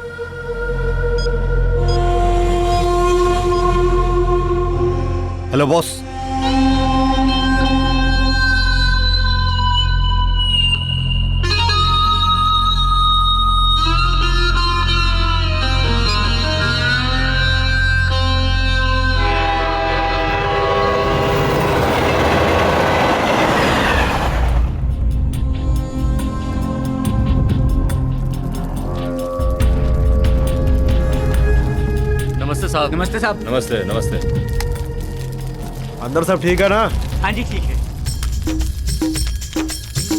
Hello boss.
नमस्ते साहब।
नमस्ते साहब। नमस्ते नमस्ते।
अंदर सब ठीक है ना?
हाँ जी ठीक है।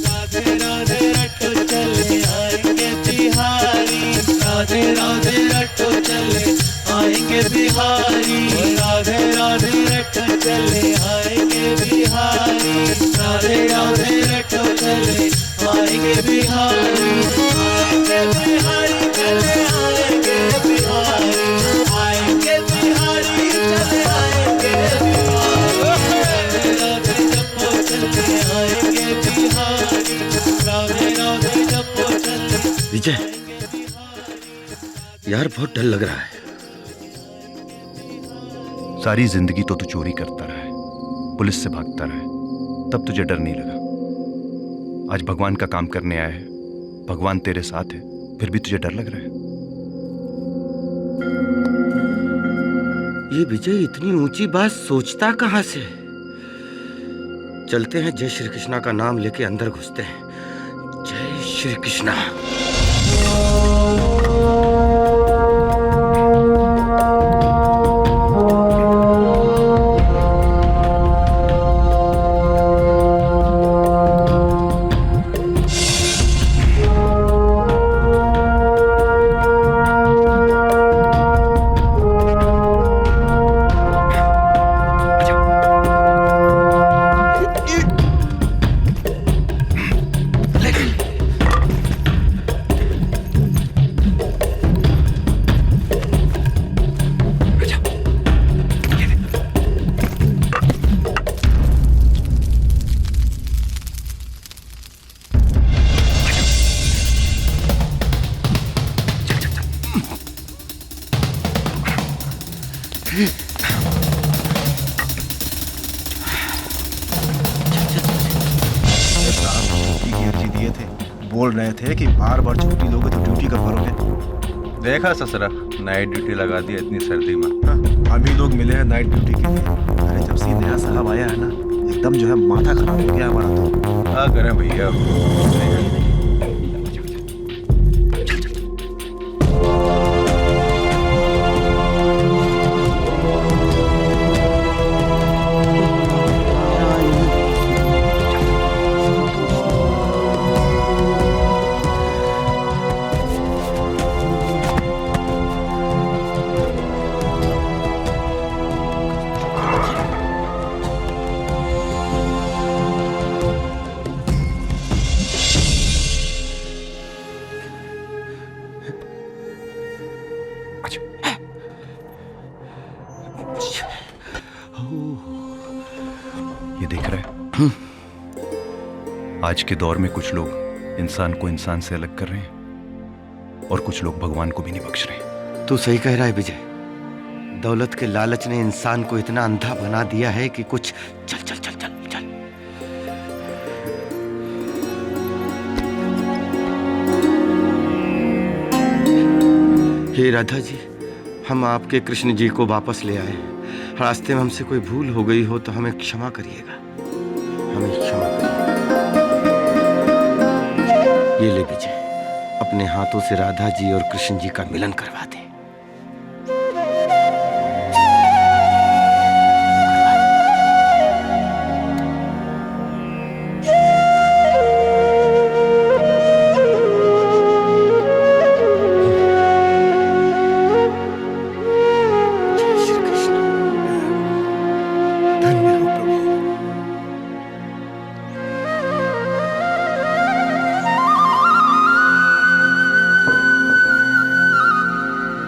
राधे राधे रटो चले आएंगे बिहारी, राधे राधे रटो चले आएंगे बिहारी, राधे राधे रटो चले आएंगे बिहारी, राधे राधे रटो चले आएंगे बिहारी, आएंगे बिहारी चले आएंगे बिहारी, आएंगे बिहारी चले आएंगे बिहारी, राधे जपो चले आएंगे बिहारी, राधे राधे जपो चले।
विजय यार, बहुत डर लग रहा है।
सारी जिंदगी तो तू चोरी करता रहा है, पुलिस से भागता रहा है, तब तुझे डर नहीं लगा। आज भगवान का काम करने आया है, भगवान तेरे साथ है, फिर भी तुझे डर लग रहा है।
ये विजय इतनी ऊंची बात सोचता कहां से? चलते हैं, जय श्री कृष्णा का नाम लेके अंदर घुसते हैं। जय श्री कृष्णा।
दिए थे, बोल रहे थे कि बार बार छुट्टी लोगे तो ड्यूटी कब करोगे।
देखा ससुरा, नाइट ड्यूटी लगा दी इतनी सर्दी में।
हम ही लोग मिले हैं नाइट ड्यूटी के लिए। अरे जब से नया साहब आया है ना, एकदम जो है माथा खराब हो गया हमारा। तो
क्या करें भैया।
ये देख रहे हैं, आज के दौर में कुछ लोग इंसान को इंसान से अलग कर रहे हैं और कुछ लोग भगवान को भी नहीं बख्श रहे।
तू सही कह रहा है विजय। दौलत के लालच ने इंसान को इतना अंधा बना दिया है कि कुछ चल चल चल चल चल। हे राधा जी, हम आपके कृष्ण जी को वापस ले आए हैं। रास्ते में हमसे कोई भूल हो गई हो तो हमें क्षमा करिएगा, हमें क्षमा करिए। ये ले विजय, अपने हाथों से राधा जी और कृष्ण जी का मिलन करवा दे।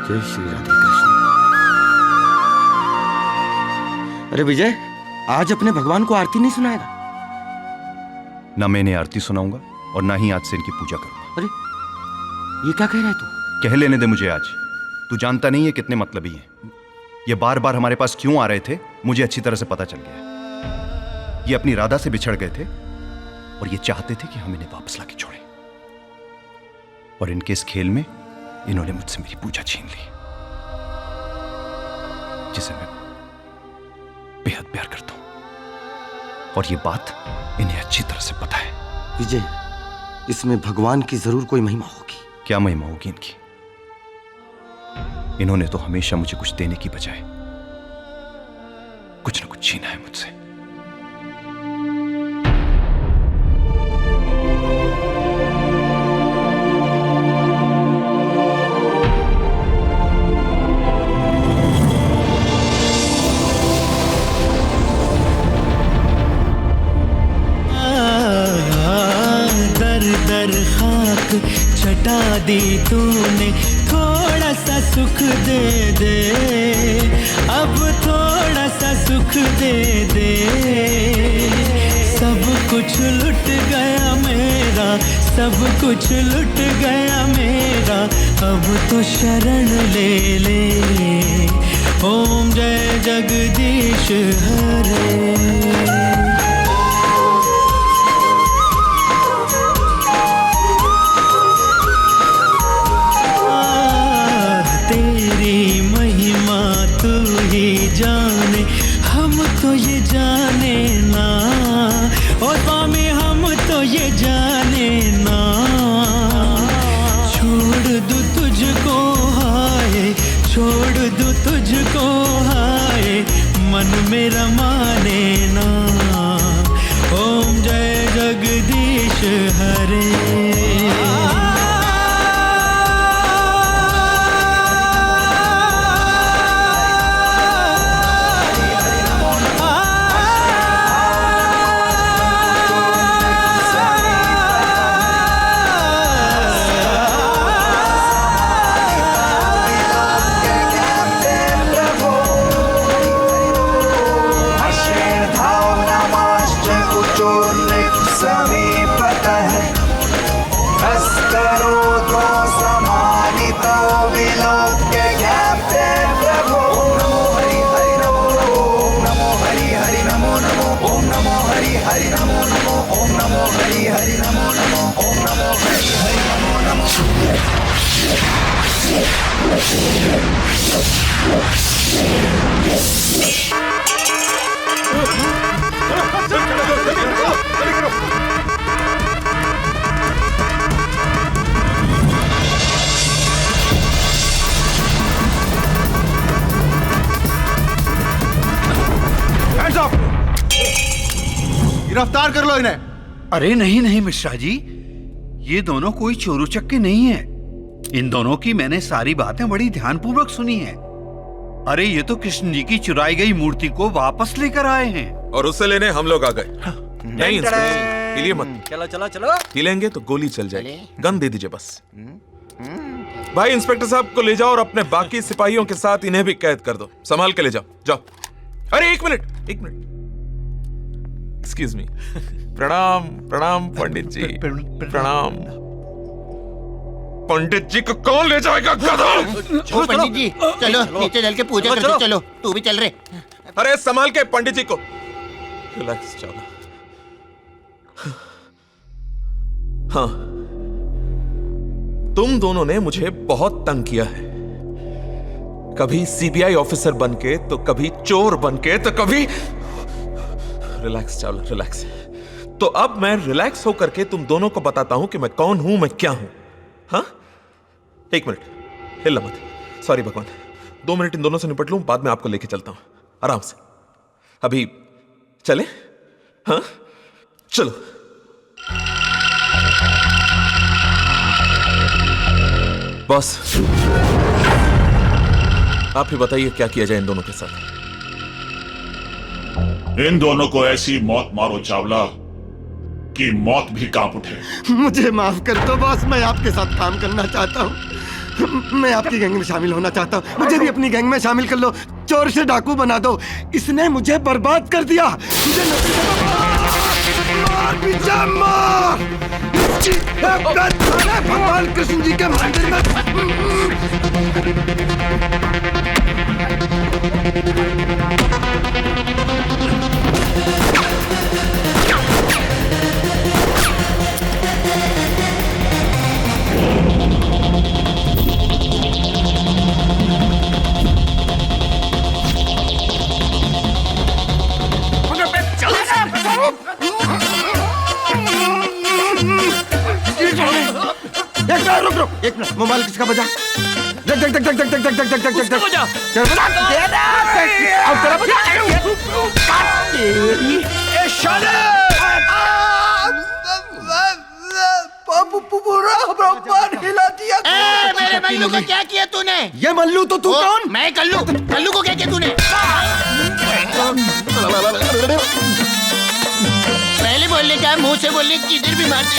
जय श्री राधे कृष्ण। अरे विजय, आज अपने भगवान को आरती नहीं सुनाएगा?
ना मैं इन्हें आरती सुनाऊंगा और ना ही आज से इनकी पूजा करूंगा।
अरे ये क्या कह रहा है तू?
कह लेने दे मुझे आज। तू जानता नहीं है कितने मतलबी हैं। ये बार बार हमारे पास क्यों आ रहे थे मुझे अच्छी तरह से पता चल गया। ये अपनी राधा से बिछड़ गए थे और ये चाहते थे कि हम इन्हें वापस लाके छोड़ें। और इनके इस खेल में इन्होंने मुझसे मेरी पूजा छीन ली, जिसे मैं बेहद प्यार करता हूं। और ये बात इन्हें अच्छी तरह से पता है।
विजय, इसमें भगवान की जरूर कोई महिमा होगी।
क्या महिमा होगी इनकी? इन्होंने तो हमेशा मुझे कुछ देने की बजाय कुछ न कुछ छीना है मुझसे।
छटा दी तूने, थोड़ा सा सुख दे दे, अब थोड़ा सा सुख दे दे। सब कुछ लुट गया मेरा, सब कुछ लुट गया मेरा, अब तो शरण ले ले। ओम जय जगदीश हरे। जाने हम तो ये जाने ना, ओ स्वामी हम तो ये जाने ना। छोड़ दूं तुझको हाय, छोड़ दूं तुझको हाय, मन मेरा माने ना। ओम जय जगदीश हरे।
गिरफ्तार कर लो इन्हें। अरे नहीं नहीं मिश्रा जी, ये दोनों कोई चोर उचक्के नहीं है। इन दोनों की मैंने सारी बातें बड़ी ध्यानपूर्वक सुनी हैं। अरे ये तो कृष्ण जी की चुराई गई मूर्ति को वापस लेकर आए हैं।
और उसे लेने हम लोग आ गए। नहीं इंस्पेक्टर, हिलिए मत।
चलो चलो चलो।
हिलेंगे तो गोली चल जाएगी। गन दे दीजिए बस। भाई इंस्पेक्टर साहब को ले जाओ और अपने बाकी सिपाहियों के साथ इन्हें भी कैद कर दो। संभाल के ले जाओ, जाओ। अरे एक मिनट, एक मिनट। Excuse me. प्रणाम प्रणाम पंडित जी, प्रणाम। पंडित जी को कौन ले जाएगा गधा?
ओ पंडित जी चलो नीचे चल के पूजा करते चलो। तू भी चल रे।
अरे संभाल के पंडित जी को। रिलैक्स चलो। हाँ, तुम दोनों ने मुझे बहुत तंग किया है, कभी सीबीआई ऑफिसर बनके तो कभी चोर बनके तो कभी। रिलैक्स चलो रिलैक्स। तो अब मैं रिलैक्स होकर के तुम दोनों को बताता हूं कि मैं कौन हूं, मैं क्या हूं। हाँ, एक मिनट, हिलना मत। सॉरी भगवान, 2 मिनट इन दोनों से निपट लूं, बाद में आपको लेके चलता हूं आराम से। अभी चले? हाँ चलो। बॉस, आप ही बताइए क्या किया जाए इन दोनों के साथ।
इन दोनों को ऐसी मौत मारो चावला कि मौत भी कांप उठे।
मुझे माफ कर दो बॉस, मैं आपके साथ काम करना चाहता हूँ। मैं आपकी गैंग में शामिल होना चाहता हूँ। मुझे भी अपनी गैंग में शामिल कर लो। चोर से डाकू बना दो। इसने मुझे बर्बाद कर दिया। मुझे भगवान कृष्ण जी के मंदिर में। एक मिनट, मोबाइल किसका बजा? जग जग जग जग जग जग जग जग जग जग जग बजा। अब तेरा बजा। पूरा हिला दिया।
मेरे मल्लू को क्या किया तूने?
ये मल्लू तो तू कौन?
मैं कल्लू। कल्लू को क्या किया तूने? पहले बोलने का मुंह से बोलने किधर भी मारते।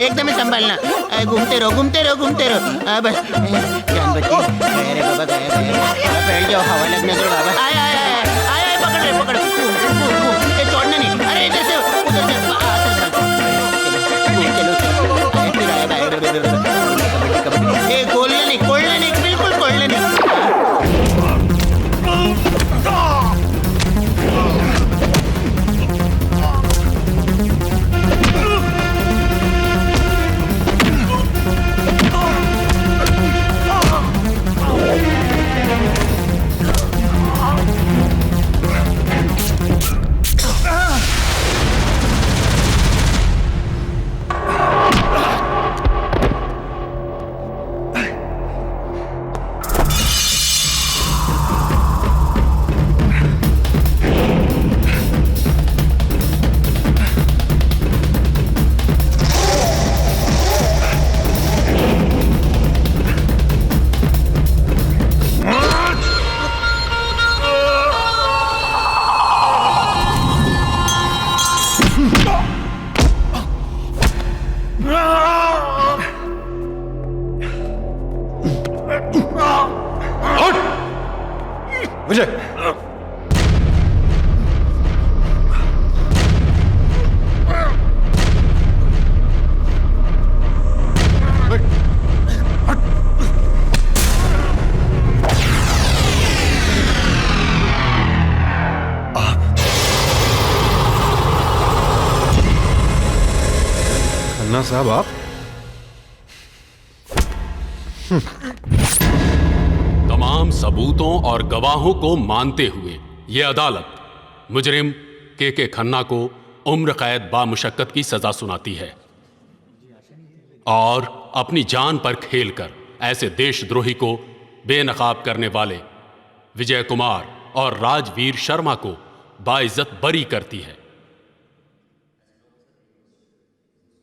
एकदम संभालना। घूमते रहो घूमते रहो घूमते रहो। बस जान बच्ची। अरे बाबा गया बैठ जाओ, हवा लगने दो बाबा। आया आया आया आया, पकड़ रहे पकड़। ये छोड़ना नहीं। अरे इधर से उधर से। चलो ये खोलना नहीं बिल्कुल खोलना नहीं।
विजय, खन्ना साहब आप?
तमाम सबूतों और गवाहों को मानते हुए ये अदालत मुजरिम के खन्ना को उम्र कैद बामुशक्कत की सजा सुनाती है और अपनी जान पर खेलकर ऐसे देशद्रोही को बेनकाब करने वाले विजय कुमार और राजवीर शर्मा को बाइज्जत बरी करती है।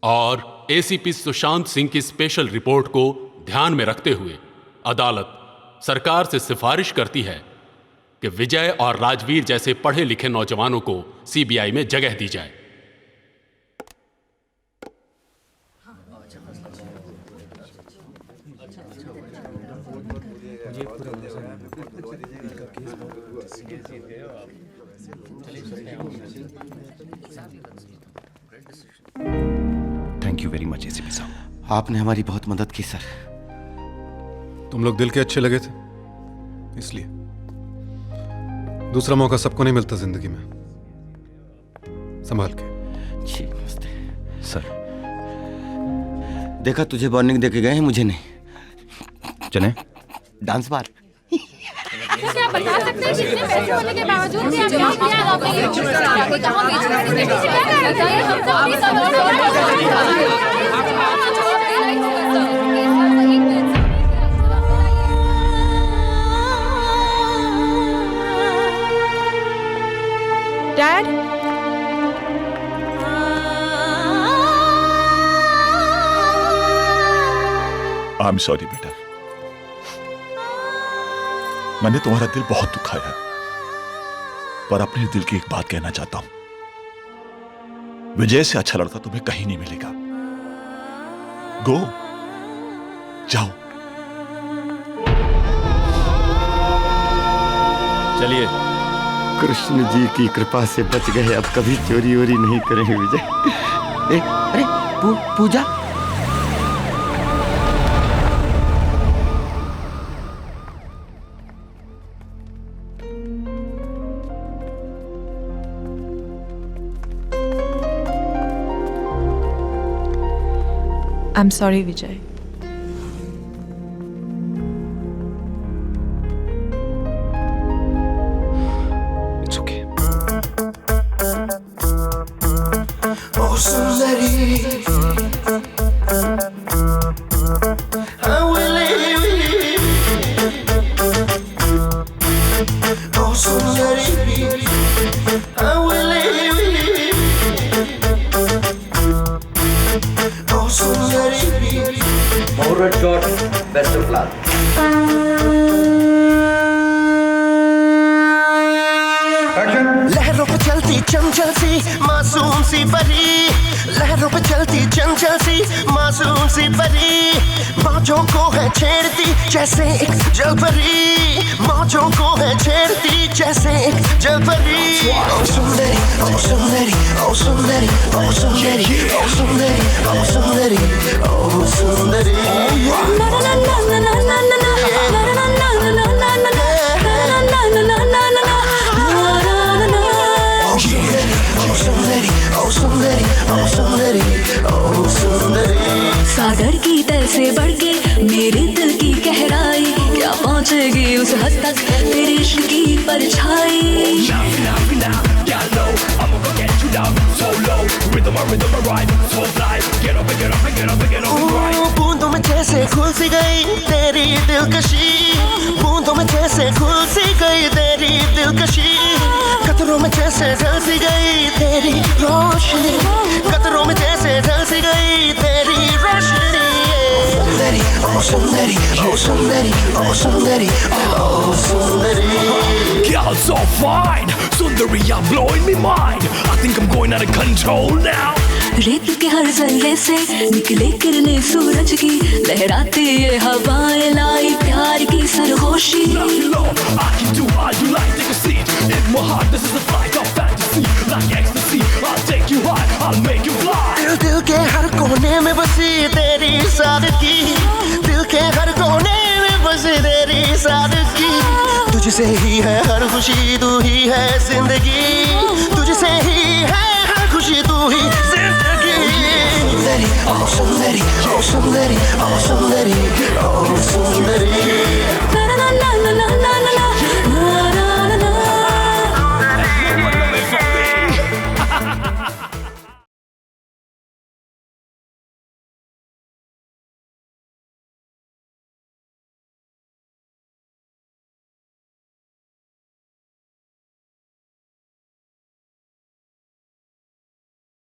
और एसीपी सुशांत सिंह की स्पेशल रिपोर्ट को ध्यान में रखते हुए अदालत सरकार से सिफारिश करती है कि विजय और राजवीर जैसे पढ़े लिखे नौजवानों को सीबीआई में जगह दी जाए।
Thank you very much ACP साहब,
आपने हमारी बहुत मदद की सर।
तुम लोग दिल के अच्छे लगे थे, इसलिए। दूसरा मौका सबको नहीं मिलता जिंदगी में। संभाल के।
जी नमस्ते
सर।
देखा, तुझे वार्निंग देके गए हैं, मुझे नहीं।
चलें?
Dance bar.
क्या बता सकते हैं कितने पैसे होने के बावजूद भी आप यहाँ पे कहाँ बेच
डैड,
आई एम सॉरी बेटा, मैंने तुम्हारा दिल बहुत दुखाया, पर अपने दिल की एक बात कहना चाहता हूं। विजय से अच्छा लड़का तुम्हें कहीं नहीं मिलेगा। गो, जाओ।
चलिए। कृष्ण जी की कृपा से बच गए, अब कभी चोरी वोरी नहीं करेंगे विजय। अरे पूजा।
I'm sorry, Vijay.
It's okay.
Oh, Sundari, I will leave. Oh, Sundari, I will leave. Oh, Sundari.
More red shot, best of luck.
लहरों पे चलती चंचल सी मासूम सी परी, लहरों पे चलती चंचल सी मासूम सी परी, मौजों को है छेड़ती जैसे एक जलपरी, मौजों को है छेड़ती जैसे एक जलपरी। ओ सुंदरी, ओ सुंदरी, ओ सुंदरी, ओ सुंदरी, ओ सुंदरी, ओ सुंदरी, ओ सुंदरी। ना ना ना ना ना ना ना ना ना ना ना ना ना ना ना ना ना ना ना।
सागर की तल से बढ़ के मेरे दिल की गहराई, क्या पहुंचेगी उस हद तक तेरे इश्क की परछाई।
बूंदों में जैसे खुल सी गई तेरी दिलकशी, बूंदों में जैसे खुल सी गई तेरी दिलकशी, कतरों में जैसे ढल सी गई तेरी रोशनी, कतरों में जैसे ढल सी गई तेरी रोशनी। सुंदरी, ओ सुंदरी, ओ सुंदरी, ओ सुंदरी, ओ सुंदरी।
Girl so fine, Sundari, you're blowing me mind. I think I'm going out of control now.
रेत के हर जल्ले से निकले किरणें सूरज की, लहराती ये हवाएं लाई प्यार की सरगोशी।
I can do all you like, take a seat in my heart. This is a flight of fantasy, like ecstasy. I'll take you high, I'll make you fly.
दिल दिल के हर कोने में बसी तेरी सादगी, दिल के हर कोने में बसी तेरी सादगी, तुझसे ही है हर खुशी, तू ही है जिंदगी, तुझसे ही है हर खुशी, तू ही जिंदगी। सुंदरी, ओ सुंदरी, ओ सुंदरी, ओ सुंदरी, ओ सुंदरी।
ना ना ना ना ना ना ना